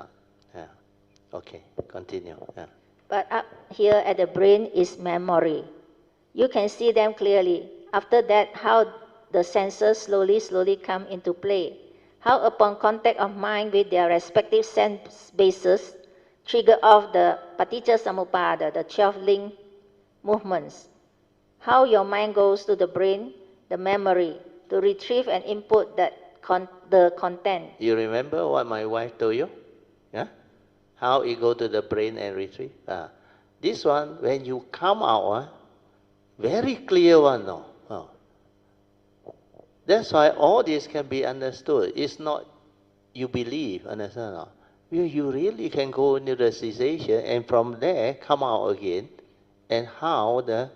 Okay, continue. But up here at the brain is memory. You can see them clearly. After that, how the senses slowly come into play. How upon contact of mind with their respective sense bases, trigger off the paticca samuppada, the 12 link movements. How your mind goes to the brain, the memory, to retrieve and input the content. You remember what my wife told you? Yeah? How it go to the brain and retrieve? This one, when you come out, very clear one. No? That's why all this can be understood. It's not you believe, understand? No? You really can go into the cessation and from there come out again, and how the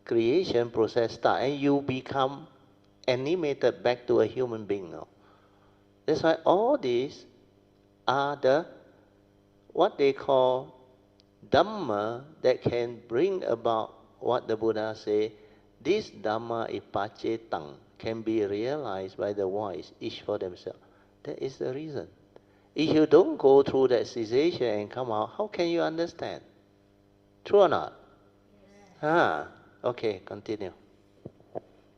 creation process starts, and you become animated back to a human being. No? That's why all these are the what they call Dhamma that can bring about what the Buddha say. This Dhamma ipacetang can be realized by the wise, each for themselves. That is the reason. If you don't go through that cessation and come out, how can you understand? True or not? Yes. Okay, continue.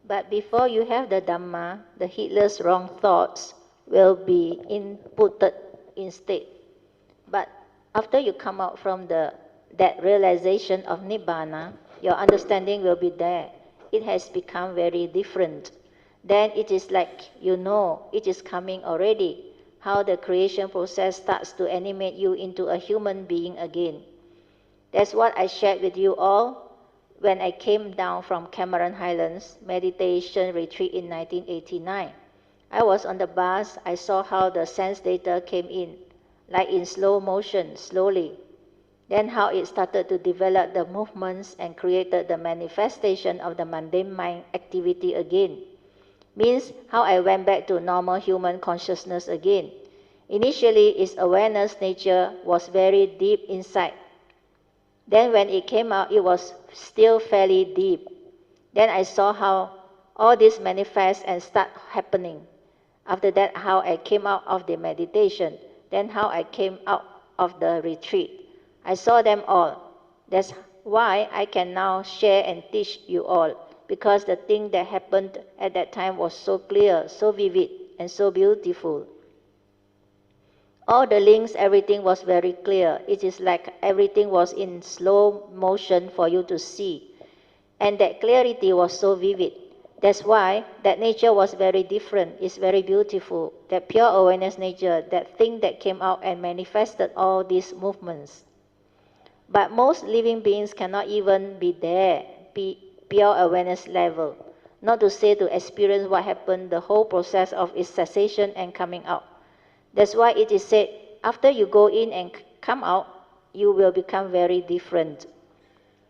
But before you have the Dhamma, the heedless wrong thoughts will be inputted instead. But after you come out from that realization of Nibbana, your understanding will be there. It has become very different. Then it is like you know it is coming already, how the creation process starts to animate you into a human being again. That's what I shared with you all when I came down from Cameron Highlands meditation retreat in 1989. I was on the bus, I saw how the sense data came in, like in slow motion, slowly. Then how it started to develop the movements and created the manifestation of the mundane mind activity again. Means how I went back to normal human consciousness again. Initially, its awareness nature was very deep inside. Then when it came out, it was still fairly deep. Then I saw how all this manifests and start happening. After that, how I came out of the meditation. Then how I came out of the retreat. I saw them all. That's why I can now share and teach you all. Because the thing that happened at that time was so clear, so vivid, and so beautiful. All the links, everything was very clear. It is like everything was in slow motion for you to see. And that clarity was so vivid. That's why that nature was very different. It's very beautiful. That pure awareness nature, that thing that came out and manifested all these movements. But most living beings cannot even be there, be pure awareness level. Not to say to experience what happened, the whole process of its cessation and coming out. That's why it is said, after you go in and come out, you will become very different.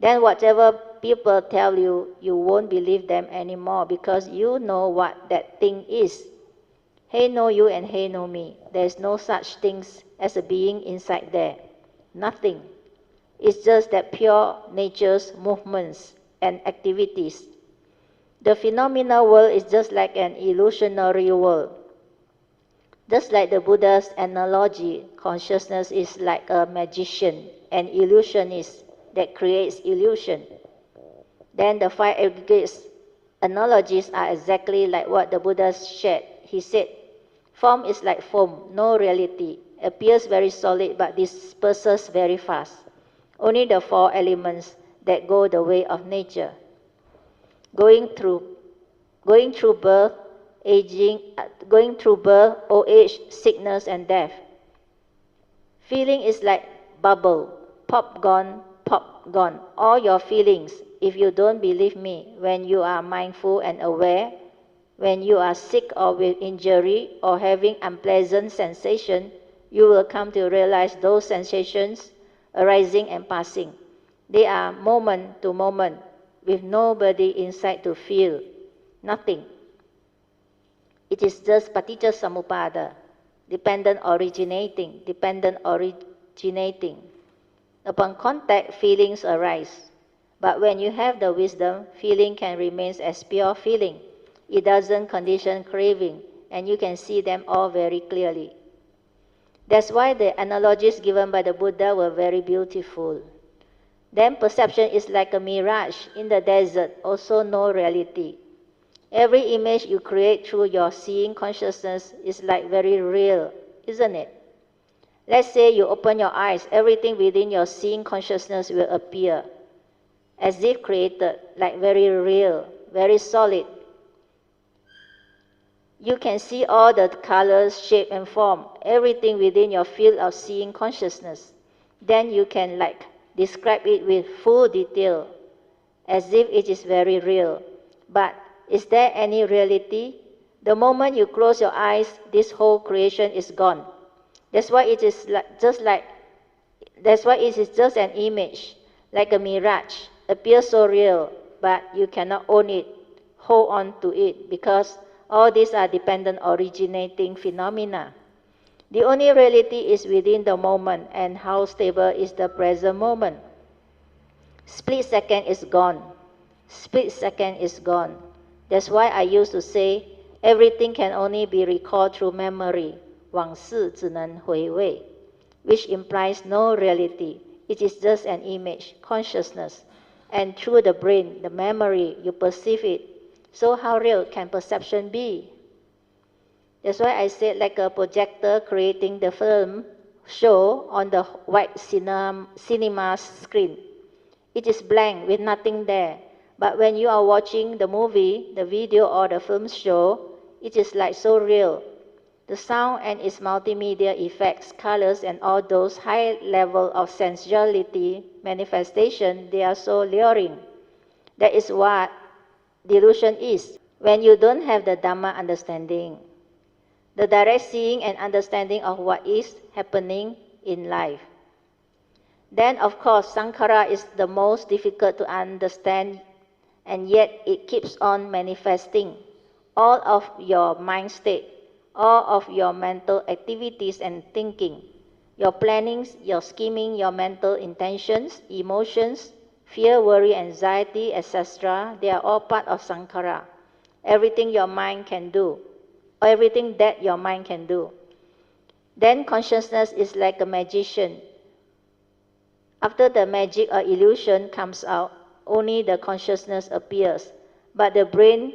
Then whatever people tell you, you won't believe them anymore because you know what that thing is. Hey know you and hey know me. There is no such things as a being inside there. Nothing. It's just that pure nature's movements and activities. The phenomenal world is just like an illusionary world. Just like the Buddha's analogy, consciousness is like a magician, an illusionist that creates illusion. Then the five aggregates analogies are exactly like what the Buddha shared. He said, form is like foam, no reality, appears very solid but disperses very fast. Only the four elements that go the way of nature. Going through birth, aging, going through birth, old age, sickness, and death. Feeling is like bubble, pop gone, all your feelings. If you don't believe me, when you are mindful and aware, when you are sick or with injury or having unpleasant sensation, you will come to realize those sensations arising and passing. They are moment to moment, with nobody inside to feel, nothing. It is just paticca samuppada, dependent originating. Upon contact, feelings arise. But when you have the wisdom, feeling can remain as pure feeling. It doesn't condition craving, and you can see them all very clearly. That's why the analogies given by the Buddha were very beautiful. Then perception is like a mirage in the desert, also no reality. Every image you create through your seeing consciousness is like very real, isn't it? Let's say you open your eyes, everything within your seeing consciousness will appear, as if created, like very real, very solid. You can see all the colors, shape and form, everything within your field of seeing consciousness. Then you can describe it with full detail, as if it is very real. But is there any reality? The moment you close your eyes, this whole creation is gone. That's why it is just an image, like a mirage, appears so real, but you cannot own it, hold on to it, because all these are dependent originating phenomena. The only reality is within the moment, and how stable is the present moment. Split second is gone. Split second is gone. That's why I used to say, everything can only be recalled through memory, 往事只能回味, which implies no reality. It is just an image, consciousness. And through the brain, the memory, you perceive it. So how real can perception be? That's why I said like a projector creating the film show on the white cinema screen. It is blank with nothing there. But when you are watching the movie, the video or the film show, it is like so real. The sound and its multimedia effects, colors and all those high level of sensuality manifestation, they are so luring. That is what delusion is. When you don't have the Dhamma understanding, the direct seeing and understanding of what is happening in life. Then, of course, Sankhara is the most difficult to understand, and yet it keeps on manifesting. All of your mind state, all of your mental activities and thinking, your plannings, your scheming, your mental intentions, emotions, fear, worry, anxiety, etc., they are all part of Sankhara. Everything your mind can do, everything that your mind can do. Then consciousness is like a magician. After the magic or illusion comes out, only the consciousness appears. But the brain,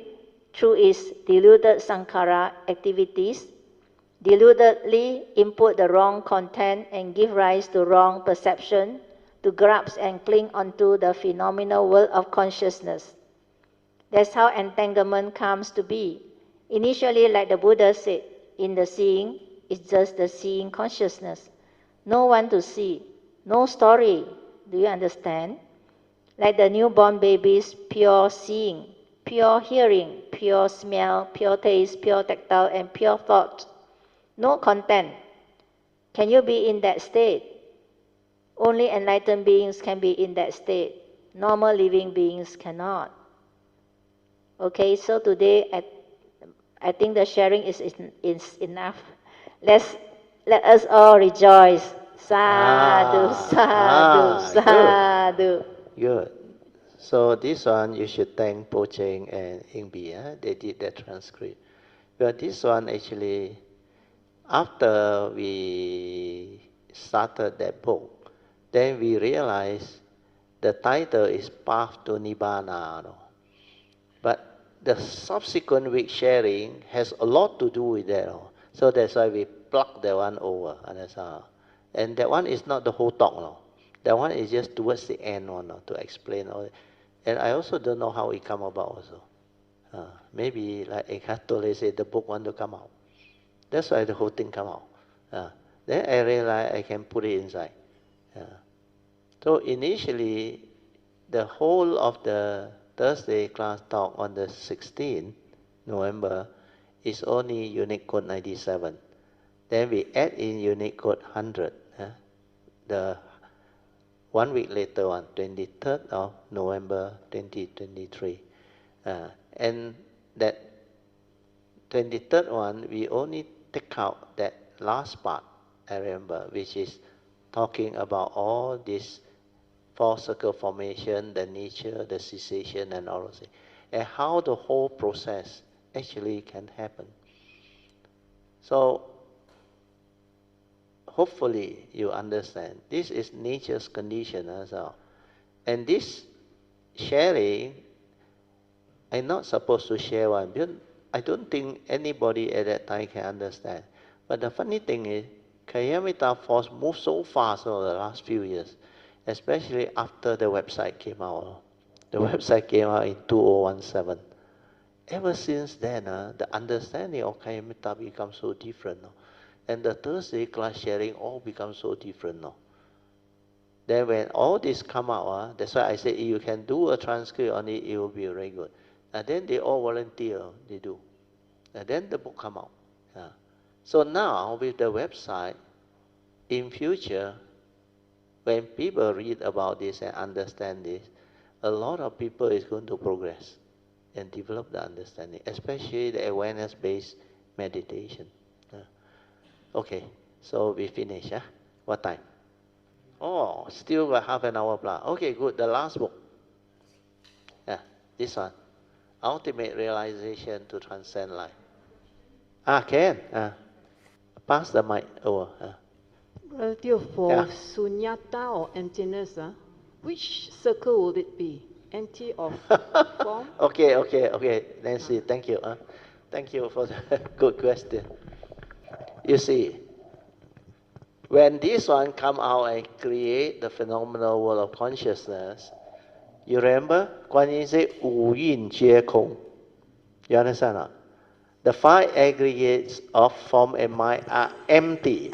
through its deluded sankhara activities, deludedly input the wrong content and give rise to wrong perception, to grasp and cling onto the phenomenal world of consciousness. That's how entanglement comes to be. Initially, like the Buddha said, in the seeing, it's just the seeing consciousness. No one to see, no story. Do you understand? Like the newborn baby's pure seeing, pure hearing, pure smell, pure taste, pure tactile, and pure thought. No content. Can you be in that state? Only enlightened beings can be in that state. Normal living beings cannot. Okay, so today I think the sharing is enough. Let us all rejoice. Sadhu, sadhu, sadhu. Good. So this one you should thank Po Cheng and Ingbi. They did the transcript. But this one actually, after we started that book, then we realized the title is Path to Nibbana. No? But the subsequent week sharing has a lot to do with that. No? So that's why we plucked that one over. And that one is not the whole talk. No? That one is just towards the end one, no? To explain all that. And I also don't know how it come about also. Maybe like Eckhart Tolle said, the book want to come out. That's why the whole thing come out. Then I realized I can put it inside. So initially, the whole of the Thursday class talk on the 16th November is only Unit Code 97. Then we add in Unit Code 100. The 1 week later on, 23rd of November 2023. And that 23rd one, we only take out that last part, I remember, which is talking about all this four circle formation, the nature, the cessation, and all of it, and how the whole process actually can happen. So, hopefully you understand. This is nature's condition as well. And this sharing, I'm not supposed to share one, because I don't think anybody at that time can understand. But the funny thing is, Kayamita force moved so fast over the last few years, especially after the website came out. The website came out in 2017. Ever since then, the understanding of Kayamita becomes so different. And the Thursday class sharing all becomes so different now. Then when all this come out, that's why I say if you can do a transcript on it, it will be very good. And then they all volunteer, they do. And then the book come out. So now with the website, in future, when people read about this and understand this, a lot of people is going to progress. and develop the understanding, especially the awareness-based meditation. Okay, so we finish. What time? Oh, still got half an hour plus. Okay, good. The last book. Yeah, this one. Ultimate Realization to Transcend Life. Can. Pass the mic over. For Sunnata or emptiness, which circle would it be? Empty of form? Okay. Nancy, thank you. Thank you for the good question. You see, when this one come out and create the phenomenal world of consciousness, you remember Guan Yin said, 五蕴皆空. You understand not? The five aggregates of form and mind are empty.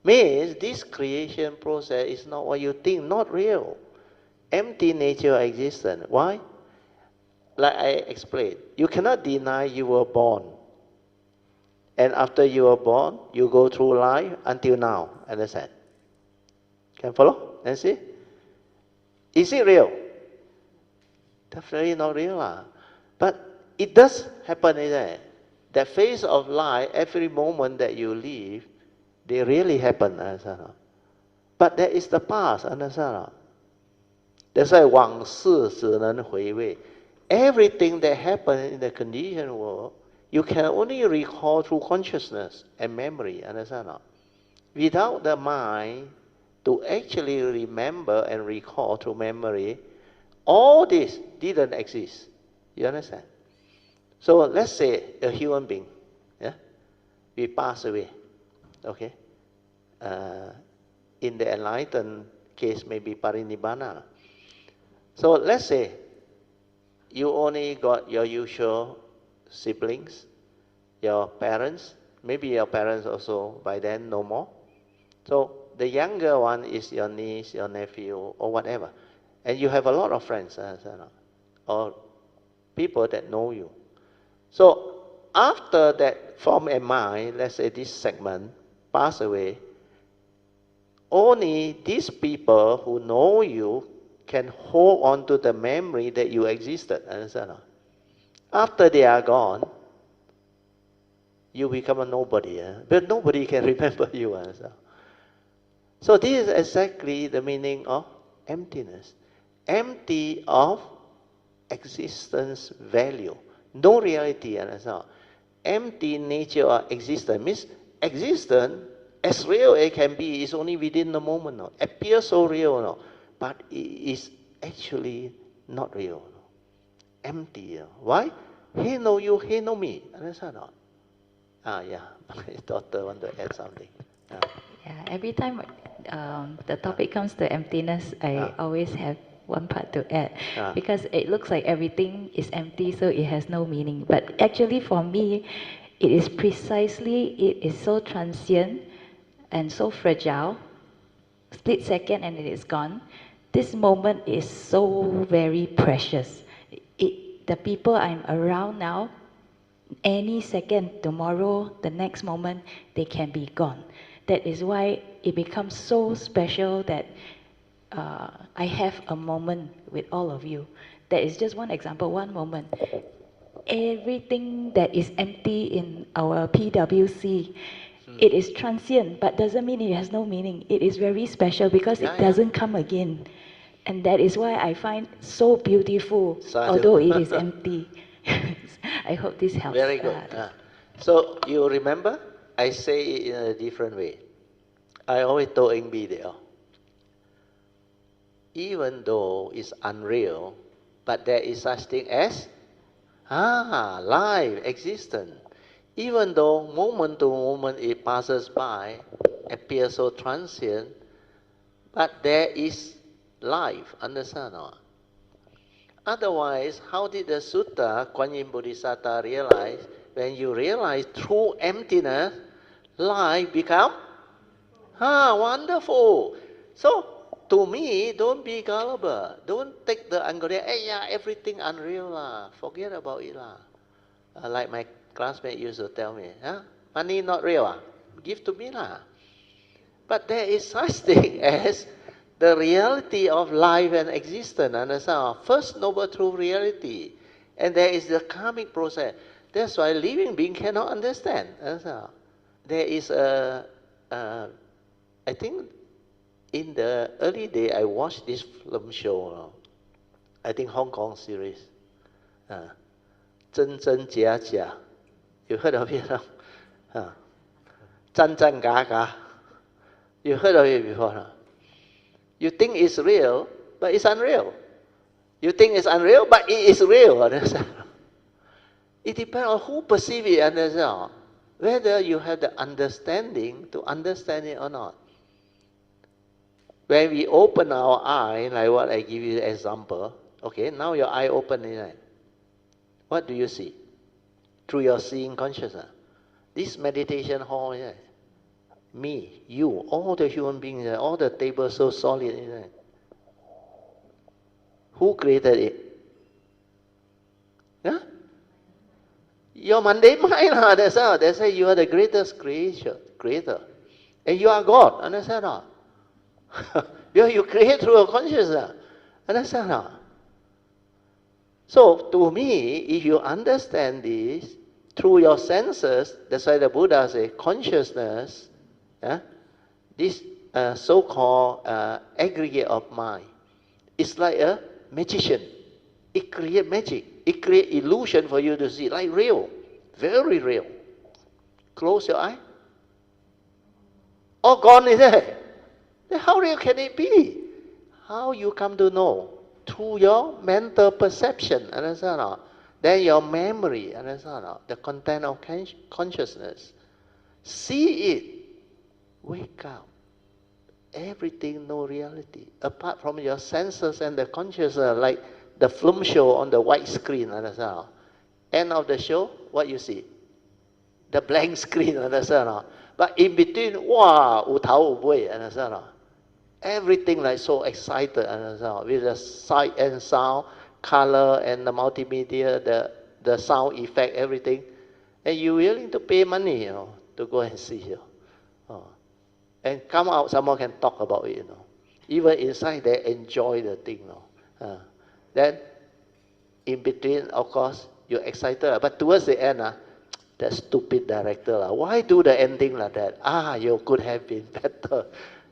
Means this creation process is not what you think, not real. Empty nature of existence. Why? Like I explained, you cannot deny you were born. And after you were born, you go through life until now. Understand? Can follow? Nancy? Is it real? Definitely not real. But it does happen, isn't it? That phase of life, every moment that you live, they really happen. Understand? But that is the past. Understand? That's why 往事只能回味. Everything that happened in the conditioned world, you can only recall through consciousness and memory. Understand? Without the mind to actually remember and recall through memory, all this didn't exist. You understand? So let's say a human being, we pass away. Okay? In the enlightened case, maybe parinibbana. So let's say you only got your usual siblings, your parents, maybe your parents also by then no more. So the younger one is your niece, your nephew, or whatever. And you have a lot of friends, or people that know you. So after that form and mind, let's say this segment, pass away, only these people who know you can hold on to the memory that you existed. Understand? After they are gone, you become a nobody. But nobody can remember you. Understand? So this is exactly the meaning of emptiness. Empty of existence value. No reality. Understand? Empty nature of existence means existence, as real as it can be, is only within the moment. No? Appears so real. No? But it is actually not real. Empty. Why? He know you, he know me. Understand? Yeah. My daughter want to add something. Yeah, every time the topic comes to emptiness, I always have one part to add. Because it looks like everything is empty, so it has no meaning. But actually for me, it is so transient and so fragile. Split second and it is gone. This moment is so very precious. The people I'm around now, any second, tomorrow, the next moment, they can be gone. That is why it becomes so special that I have a moment with all of you. That is just one example, one moment. Everything that is empty in our PWC, it is transient, but doesn't mean it has no meaning. It is very special because it doesn't come again. And that is why I find so beautiful, although it is empty. I hope this helps. Very good. So you remember, I say it in a different way. I always told Ing there, even though it's unreal, but there is such thing as life, existence. Even though moment to moment it passes by, appears so transient, but there is life. Understand? Otherwise, how did the sutta, Kuan Yin Bodhisattva, realize when you realize true emptiness, life become wonderful. So, to me, don't be gullible. Don't take the angle there, everything unreal lah. Forget about it lah. Like my classmate used to tell me, money not real give to me lah. But there is such thing as the reality of life and existence. Understand? First noble true reality. And there is the karmic process. That's why living being cannot understand. There is I think in the early day I watched this film show. I think Hong Kong series. 真真假假. You heard of it? 真真假假. You heard of it before? You think it's real, but it's unreal. You think it's unreal, but it is real. It depends on who perceives it, understand? Whether you have the understanding to understand it or not. When we open our eye, like what I give you the example, okay, now your eye open, right? What do you see? Through your seeing consciousness. This meditation hall, right? Me, you, all the human beings, all the tables so solid, right? Who created it? Huh? Your mundane mind, that's how. They say you are the greatest creator. And you are God, understand? You create through a consciousness, understand? So, to me, if you understand this, through your senses, that's why the Buddha says consciousness, this so-called aggregate of mind, it's like a magician. It creates magic. It creates illusion for you to see, like real, very real. Close your eye. All gone is there. Then how real can it be? How you come to know? Through your mental perception, understand? Then your memory, understand? The content of consciousness. See it. Wake up. Everything no reality. Apart from your senses and the consciousness, like the film show on the white screen, understand? End of the show, what you see? The blank screen, understand? But in between, wow, 有头有尾, understand? Everything like so excited, understand? With the sight and sound, color and the multimedia, the sound effect, everything. And you're willing to pay money, to go and see. And come out, someone can talk about it, Even inside, they enjoy the thing, Then, in between, of course, you're excited. But towards the end, that stupid director, why do the ending like that? You could have been better.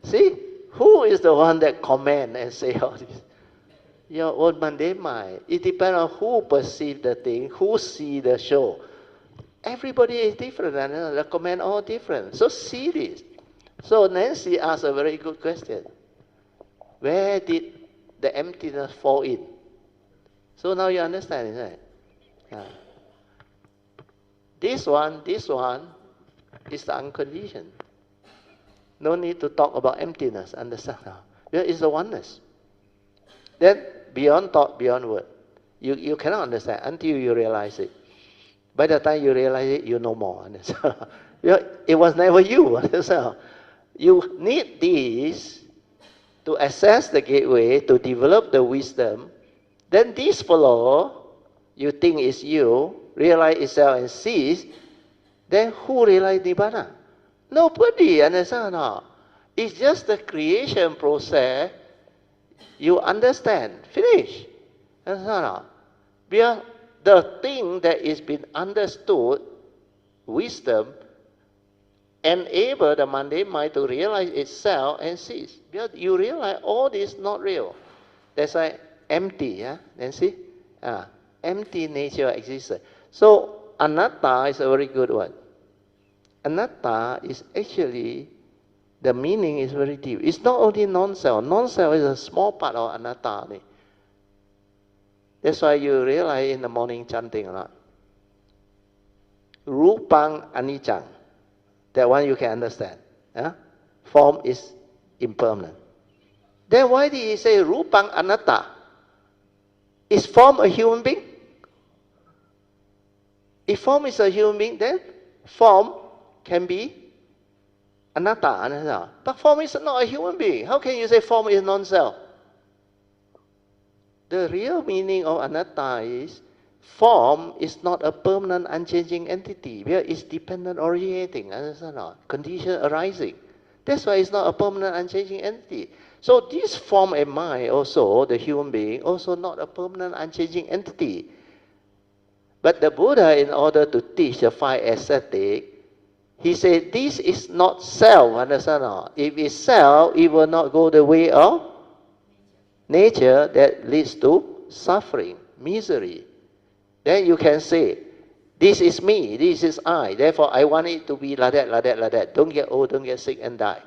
See, who is the one that comment and say all this? Your own mundane mind. It depends on who perceive the thing, who see the show. Everybody is different, and the comment all different. So see this. So Nancy asked a very good question. Where did the emptiness fall in? So now you understand, isn't it? This one is the unconditioned. No need to talk about emptiness, understand now? Where is the oneness? Then, beyond thought, beyond word. You cannot understand until you realize it. By the time you realize it, you know more, understand? It was never you, understand? You need this to access the gateway, to develop the wisdom. Then this follow, you think is you, realize itself and cease. Then who realize Nibbana? Nobody, understand? It's just the creation process. You understand, finish. Understand? Because the thing that is been understood, wisdom, enable the mundane mind to realize itself and cease. Because you realize all this not real. That's why empty, Nancy? Empty nature exists. So, anatta is a very good one. Anatta is actually, the meaning is very deep. It's not only non-self. Non-self is a small part of anatta. That's why you realize in the morning chanting a lot. Rupang anicang. That one you can understand. Form is impermanent. Then why did he say Rupang Anatta? Is form a human being? If form is a human being, then form can be Anatta. But form is not a human being. How can you say form is non-self? The real meaning of Anatta is form is not a permanent, unchanging entity. Where it's dependent originating, understand? Condition arising. That's why it's not a permanent, unchanging entity. So this form and mind also, the human being, also not a permanent, unchanging entity. But the Buddha, in order to teach the 5 ascetic, he said, this is not self, understand or not? If it's self, it will not go the way of nature that leads to suffering, misery. Then you can say, this is me, this is I, therefore I want it to be like that, like that, like that. Don't get old, don't get sick and die.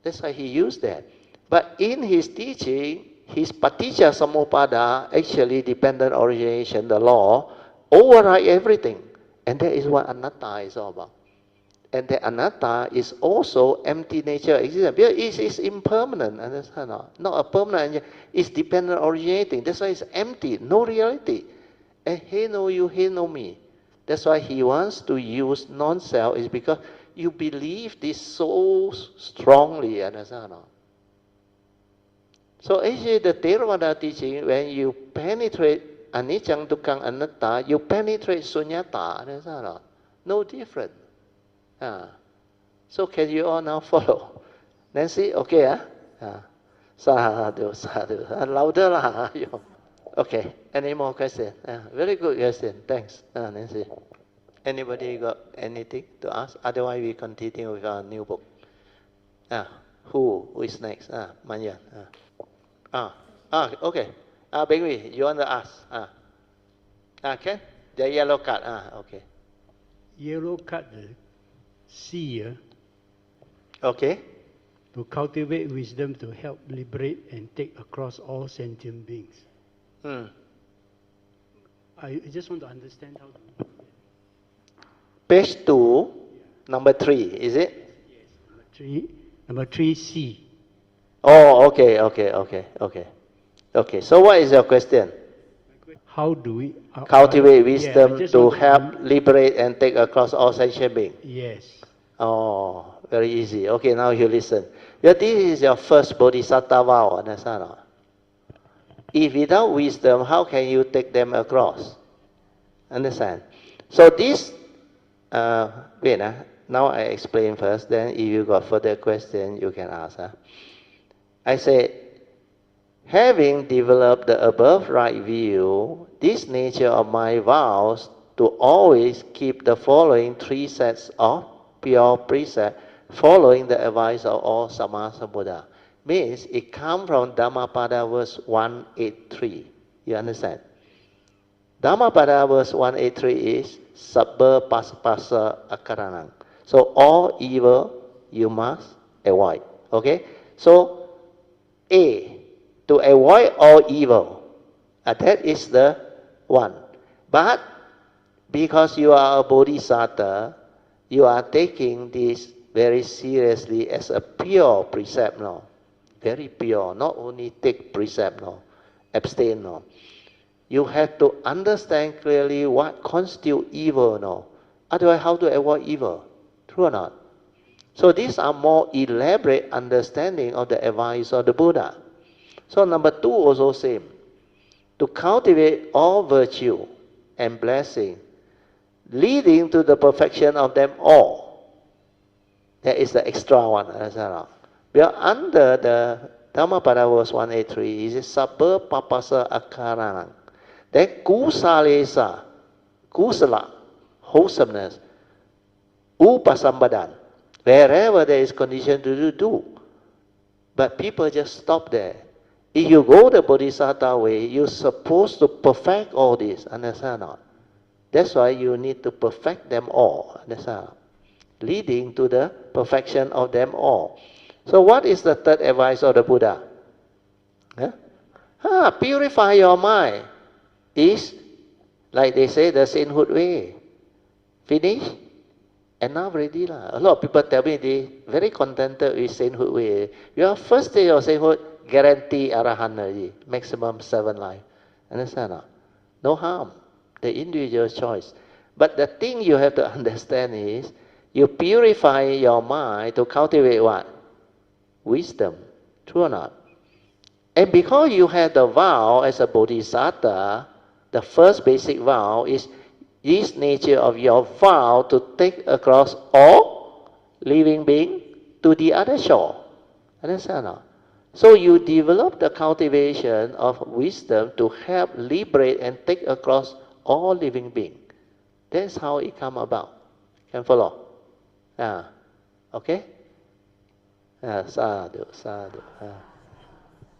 That's why he used that. But in his teaching, his paticca samuppada, actually dependent origination, the law, override everything. And that is what anatta is all about. And the anatta is also empty nature existence. Because it is impermanent, understand? Not a permanent, it's dependent originating. That's why it's empty, no reality. And he know you, he know me. That's why he wants to use non-self, is because you believe this so strongly, understand? So actually the Theravada teaching, when you penetrate anicca, dukkha, anatta, you penetrate sunyata, understand? No different. So can you all now follow? Nancy, okay? Sadhu, sadhu. Louder lah. Okay, any more questions? Very good question, thanks, Nancy. Anybody got anything to ask? Otherwise we continue with our new book. Who is next? Manyan. Okay. Beng, you want to ask? Ken? The yellow card. Okay. Yellow card, C. Okay. To cultivate wisdom to help liberate and take across all sentient beings. I just want to understand how to... Page 2, number 3, is it? Yes, number 3C. Oh, okay. So what is your question? How do we... cultivate wisdom to help liberate and take across all sentient beings? Yes. Oh, very easy. Okay, now you listen. This is your first bodhisattva vow, understand? If without wisdom, how can you take them across? Understand? So this, wait, now I explain first, then if you got further question, you can ask. I said, having developed the above right view, this nature of my vows to always keep the following 3 sets of pure precept, following the advice of all Sammasambuddha. Means it comes from Dhammapada verse 183. You understand? Dhammapada verse 183 is Sabba Pasapasa Akaranang. So all evil you must avoid. Okay? So A, to avoid all evil. That is the one. But because you are a bodhisattva, you are taking this very seriously as a pure precept now. Very pure. Not only take precept now. Abstain now. You have to understand clearly what constitutes evil now. Otherwise, how to avoid evil? True or not? So these are more elaborate understanding of the advice of the Buddha. So number 2 also same. To cultivate all virtue and blessing, leading to the perfection of them all. That is the extra one. We are under the Dhammapada verse 183. It is Sabba Papasa Akaranang. Then Kusalesa, Kusala, wholesomeness, Upasambadan. Wherever there is condition to do. But people just stop there. If you go the Bodhisattva way, you're supposed to perfect all this. Understand or not? That's why you need to perfect them all. Understand? Leading to the perfection of them all. So what is the third advice of the Buddha? Purify your mind. Is, like they say, the sainthood way. Finish? Enough already lah. A lot of people tell me they very contented with sainthood way. Your first stage of sainthood, guarantee arahant already. Maximum 7 life. Understand or not? No harm. The individual choice. But the thing you have to understand is, you purify your mind to cultivate what? Wisdom. True or not? And because you have the vow as a bodhisattva, the first basic vow is this nature of your vow to take across all living beings to the other shore. Understand or not? So you develop the cultivation of wisdom to help liberate and take across all living beings. That's how it come about. Can follow? Okay? Sadhu, sadhu.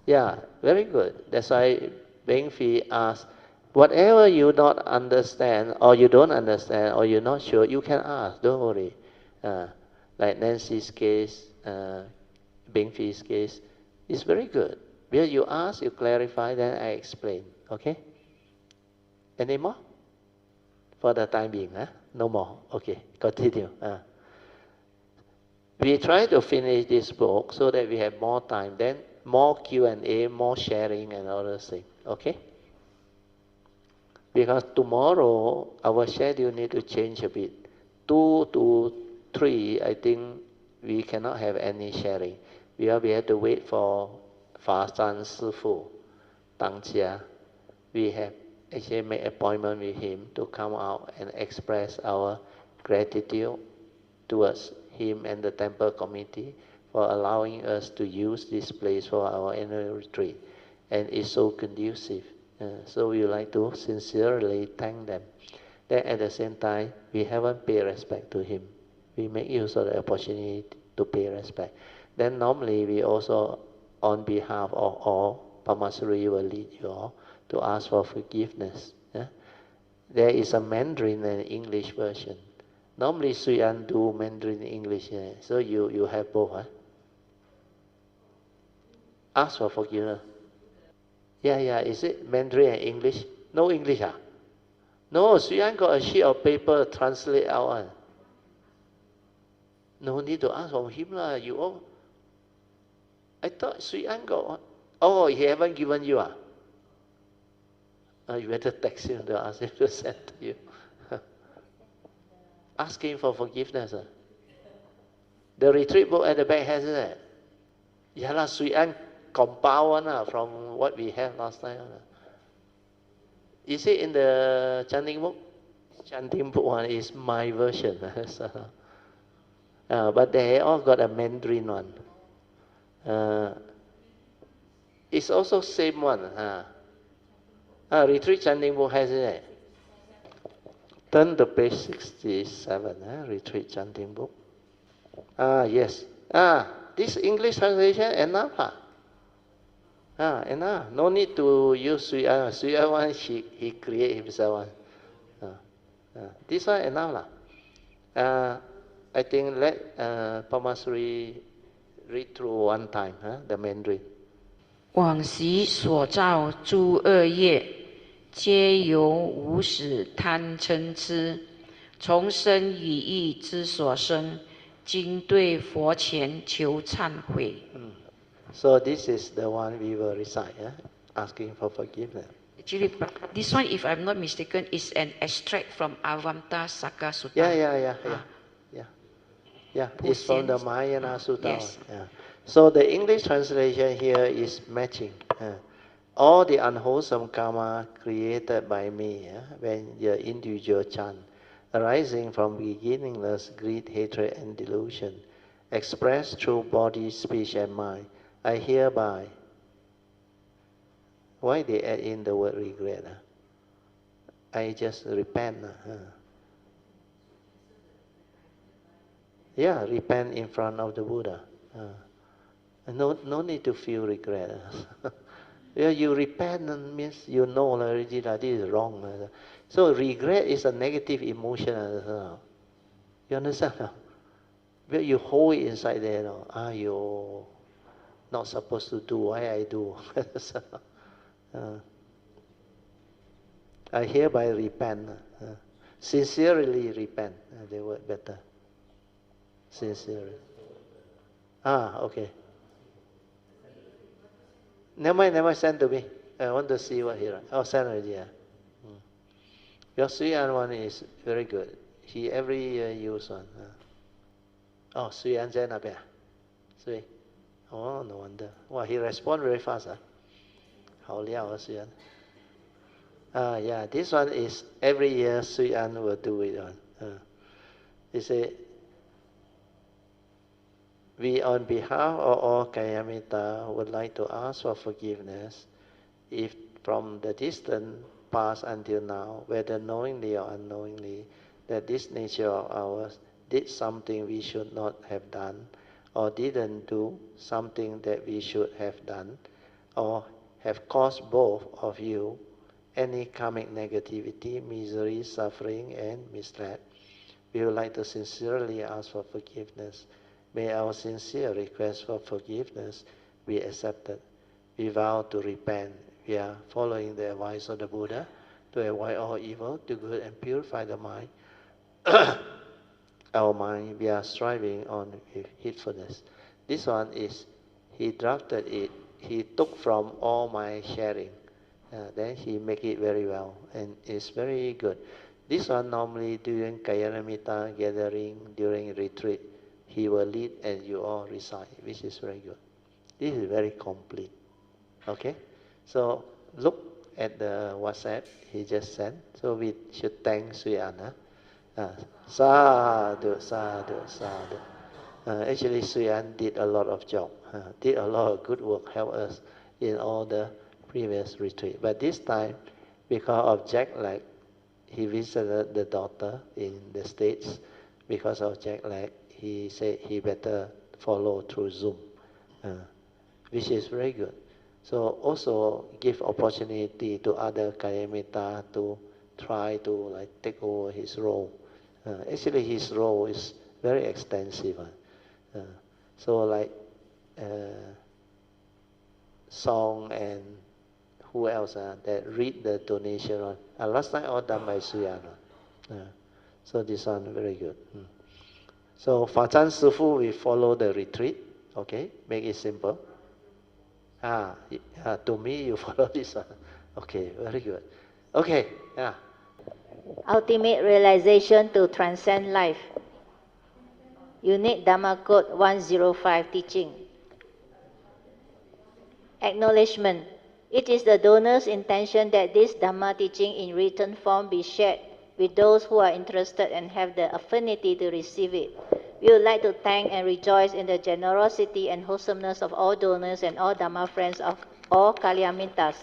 Yeah, very good. That's why Beng Fwee asks, whatever you not understand, or you don't understand, or you're not sure, you can ask, don't worry. Like Nancy's case, Beng Fwee's case, it's very good. Where you ask, you clarify, then I explain. Okay? Any more? For the time being, no more. Okay, continue. We try to finish this book so that we have more time, then more Q&A, more sharing and other things. Okay? Because tomorrow our schedule need to change a bit. 2 to 3, I think we cannot have any sharing. We have to wait for Fa San Sifu, Tang Chia. We have actually made appointment with him to come out and express our gratitude towards him and the temple committee for allowing us to use this place for our annual retreat. And it's so conducive. So we would like to sincerely thank them. Then at the same time, we haven't paid respect to him. We make use of the opportunity to pay respect. Then normally we also, on behalf of all, Pamasuri will lead you all to ask for forgiveness. There is a Mandarin and English version. Normally Sui An do Mandarin English, so you have both. Ask for forgiveness. Yeah, is it Mandarin and English? No English, No, Sui An got a sheet of paper translate out. No need to ask from him lah. You all. I thought Sui An got one. Oh, he haven't given you you better text him to ask him to send to you. Ask him for forgiveness. The retreat book at the back has it. Yeah lah, Sui An compile one from what we have last time. Is it in the chanting book? Chanting book one is my version. But they all got a Mandarin one. It's also same one. Retreat chanting book has it. Turn to page 67. Retreat chanting book. Yes. This English translation enough. Enough. No need to use Sui An. Sui An one he create himself one. This one enough I think let Pamasuri read through one time, the Mandarin. 往昔所造诸恶业，皆由无始贪嗔痴，从生语意之所生，今对佛前求忏悔。So this is the one we will recite, asking for forgiveness. Actually, this one, if I'm not mistaken, is an extract from Avamta Saka Sutta. Yeah. It's from the Mahayana Sutta. Yes. So the English translation here is matching. All the unwholesome karma created by me, when your individual chant, arising from beginningless greed, hatred, and delusion, expressed through body, speech, and mind, I hereby. Why they add in the word regret? I just repent. Repent in front of the Buddha. No need to feel regret. You repent means you know already that this is wrong. So regret is a negative emotion. You understand? But you hold it inside there. You not supposed to do. Why I do? I hereby repent. Sincerely repent. The word better. Sincerely. Okay. Never send to me. I want to see what he wrote. Send already. Your Sui An one is very good. He every year use one. Sui An Zen up here. Sui. Oh, no wonder. He respond very fast. 好料 Sui An. This one is every year Sui An will do it on. He say, we on behalf of all Kayamita would like to ask for forgiveness if from the distant past until now, whether knowingly or unknowingly, that this nature of ours did something we should not have done, or didn't do something that we should have done, or have caused both of you any karmic negativity, misery, suffering, and misled, we would like to sincerely ask for forgiveness. May our sincere request for forgiveness be accepted. We vow to repent. We are following the advice of the Buddha to avoid all evil, do good, and purify the mind. Our mind, we are striving on with heedfulness. This one is, he drafted it, he took from all my sharing. Then he make it very well, and it's very good. This one normally during Kayanamita gathering, during retreat, he will lead and you all recite, which is very good. This is very complete. Okay? So look at the WhatsApp he just sent. So we should thank Sri Anna. Sadhu, sadhu, sadhu. Actually, Sri Anna did a lot of job, did a lot of good work, helped us in all the previous retreat. But this time, because of jet lag, he visited the daughter in the States. Because of jet lag, he said he better follow through Zoom, which is very good. So also give opportunity to other Kayamita to try to like take over his role. Actually, his role is very extensive. So like Song and who else that read the donation one. Last time all done by Suyana. So this one very good. So Fazan Sifu, we follow the retreat. Okay, make it simple. To me you follow this one. Okay, very good. Okay, Ultimate realization to transcend life. Unique Dhamma Code 105 teaching. Acknowledgement. It is the donor's intention that this Dhamma teaching in written form be shared with those who are interested and have the affinity to receive it. We would like to thank and rejoice in the generosity and wholesomeness of all donors and all Dhamma friends of all Kalyamitas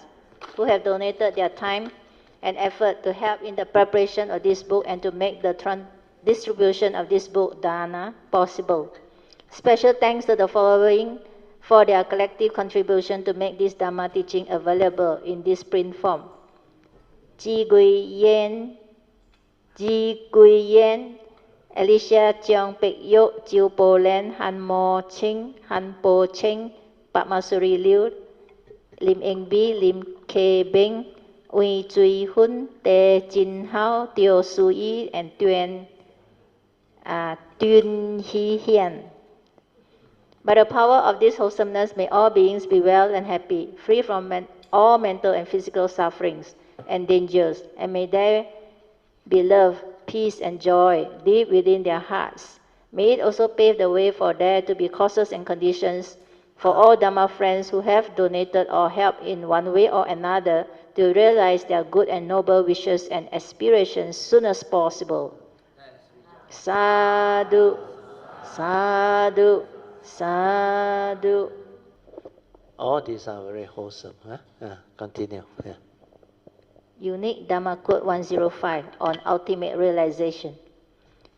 who have donated their time and effort to help in the preparation of this book and to make the distribution of this book, Dana, possible. Special thanks to the following for their collective contribution to make this Dhamma teaching available in this print form. Ji Gui Yen, Alicia Cheong Pek Yok, Jiu Po Len, Han Mo Ching, Han Po Cheng, Padmasuri Liu, Lim Eng Bi, Lim K Beng, Ui Chui Hun, Te Jin Hao, Teo Su Yi, and Tuen Hi Hian. By the power of this wholesomeness, may all beings be well and happy, free from all mental and physical sufferings and dangers, and may there be love, peace, and joy deep within their hearts. May it also pave the way for there to be causes and conditions for all Dhamma friends who have donated or helped in one way or another to realize their good and noble wishes and aspirations soon as possible. Sadhu, sadhu, sadhu. All these are very wholesome. Continue. Unique Dhamma Code 105 on ultimate realization.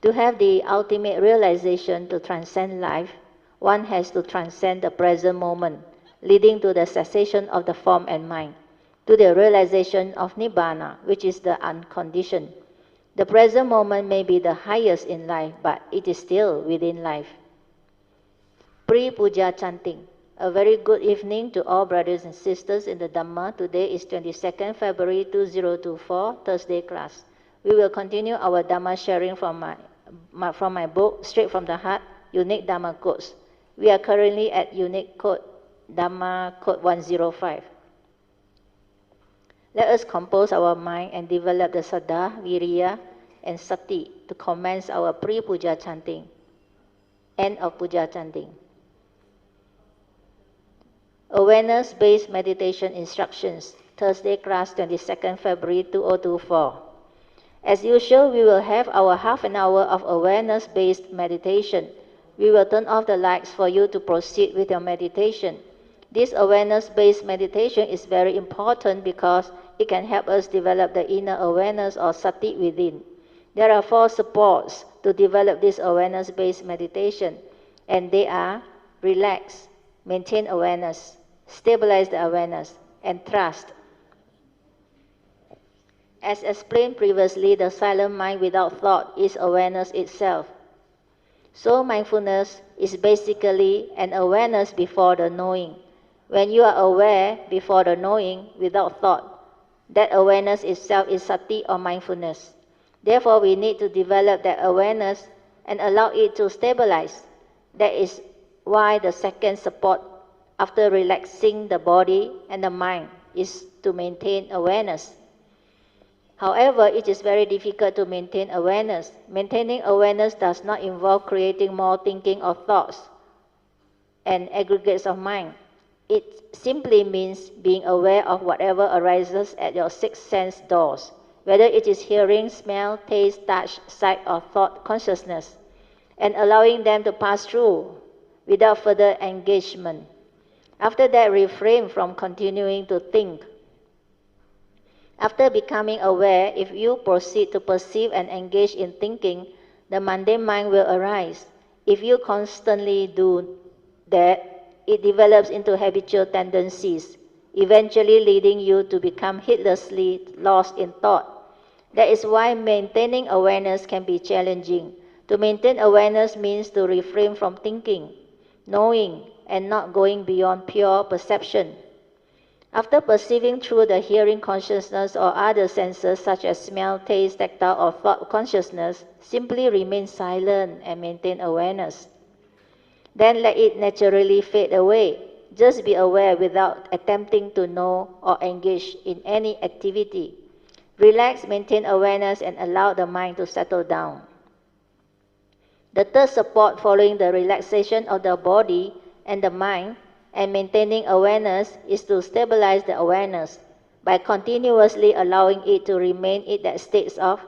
To have the ultimate realization to transcend life, one has to transcend the present moment, leading to the cessation of the form and mind, to the realization of Nibbana, which is the unconditioned. The present moment may be the highest in life, but it is still within life. Pre-puja chanting. A very good evening to all brothers and sisters in the Dhamma. Today is 22nd February 2024, Thursday class. We will continue our Dhamma sharing from my book, Straight from the Heart, Unique Dhamma Codes. We are currently at Unique Code, Dhamma Code 105. Let us compose our mind and develop the Saddha, Viriya, and Sati to commence our pre-puja chanting. End of puja chanting. Awareness-based meditation instructions, Thursday class, 22nd February 2024. As usual, we will have our half an hour of awareness-based meditation. We will turn off the lights for you to proceed with your meditation. This awareness-based meditation is very important because it can help us develop the inner awareness or sati within. There are 4 supports to develop this awareness-based meditation, and they are relax, maintain awareness, stabilize the awareness, and trust. As explained previously, the silent mind without thought is awareness itself. So mindfulness is basically an awareness before the knowing. When you are aware before the knowing without thought, that awareness itself is sati or mindfulness. Therefore, we need to develop that awareness and allow it to stabilize. That is why the second support after relaxing the body and the mind is to maintain awareness. However, it is very difficult to maintain awareness. Maintaining awareness does not involve creating more thinking or thoughts and aggregates of mind. It simply means being aware of whatever arises at your 6 sense doors, whether it is hearing, smell, taste, touch, sight, or thought consciousness, and allowing them to pass through without further engagement. After that, refrain from continuing to think. After becoming aware, if you proceed to perceive and engage in thinking, the mundane mind will arise. If you constantly do that, it develops into habitual tendencies, eventually leading you to become heedlessly lost in thought. That is why maintaining awareness can be challenging. To maintain awareness means to refrain from thinking, knowing, and not going beyond pure perception. After perceiving through the hearing consciousness or other senses such as smell, taste, tactile, or thought consciousness, simply remain silent and maintain awareness. Then let it naturally fade away. Just be aware without attempting to know or engage in any activity. Relax, maintain awareness, and allow the mind to settle down. The third support following the relaxation of the body and the mind and maintaining awareness is to stabilize the awareness by continuously allowing it to remain in that state of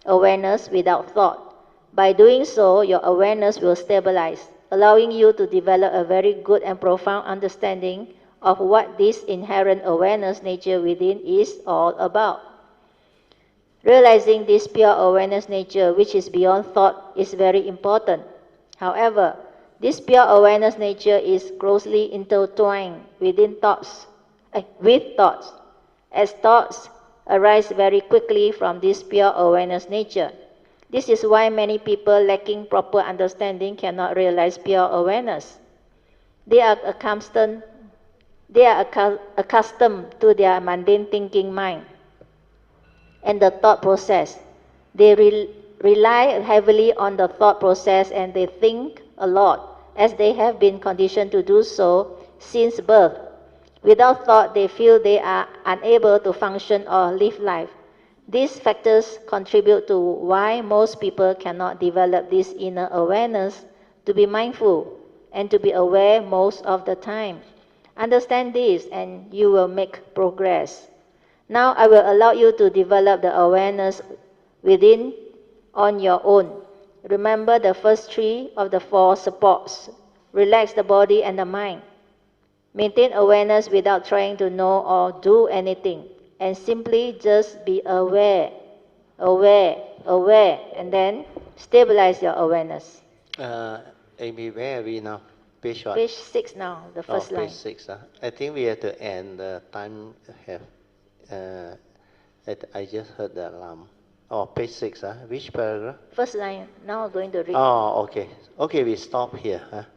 awareness without thought. By doing so, your awareness will stabilize, allowing you to develop a very good and profound understanding of what this inherent awareness nature within is all about. Realizing this pure awareness nature, which is beyond thought, is very important. However, this pure awareness nature is closely intertwined with thoughts. As thoughts arise very quickly from this pure awareness nature. This is why many people lacking proper understanding cannot realize pure awareness. They are accustomed to their mundane thinking mind and the thought process. They rely heavily on the thought process and they think a lot, as they have been conditioned to do so since birth. Without thought, they feel they are unable to function or live life. These factors contribute to why most people cannot develop this inner awareness to be mindful and to be aware most of the time. Understand this and you will make progress. Now I will allow you to develop the awareness within on your own. Remember the first 3 of the 4 supports. Relax the body and the mind. Maintain awareness without trying to know or do anything. And simply just be aware, and then stabilize your awareness. Amy, where are we now? Page what? Page 6 now, the first line. Page 6. I think we have to end. The time have. I just heard the alarm. Oh, page 6. Which paragraph? First line. Now I'm going to read. Oh, okay. Okay, we stop here.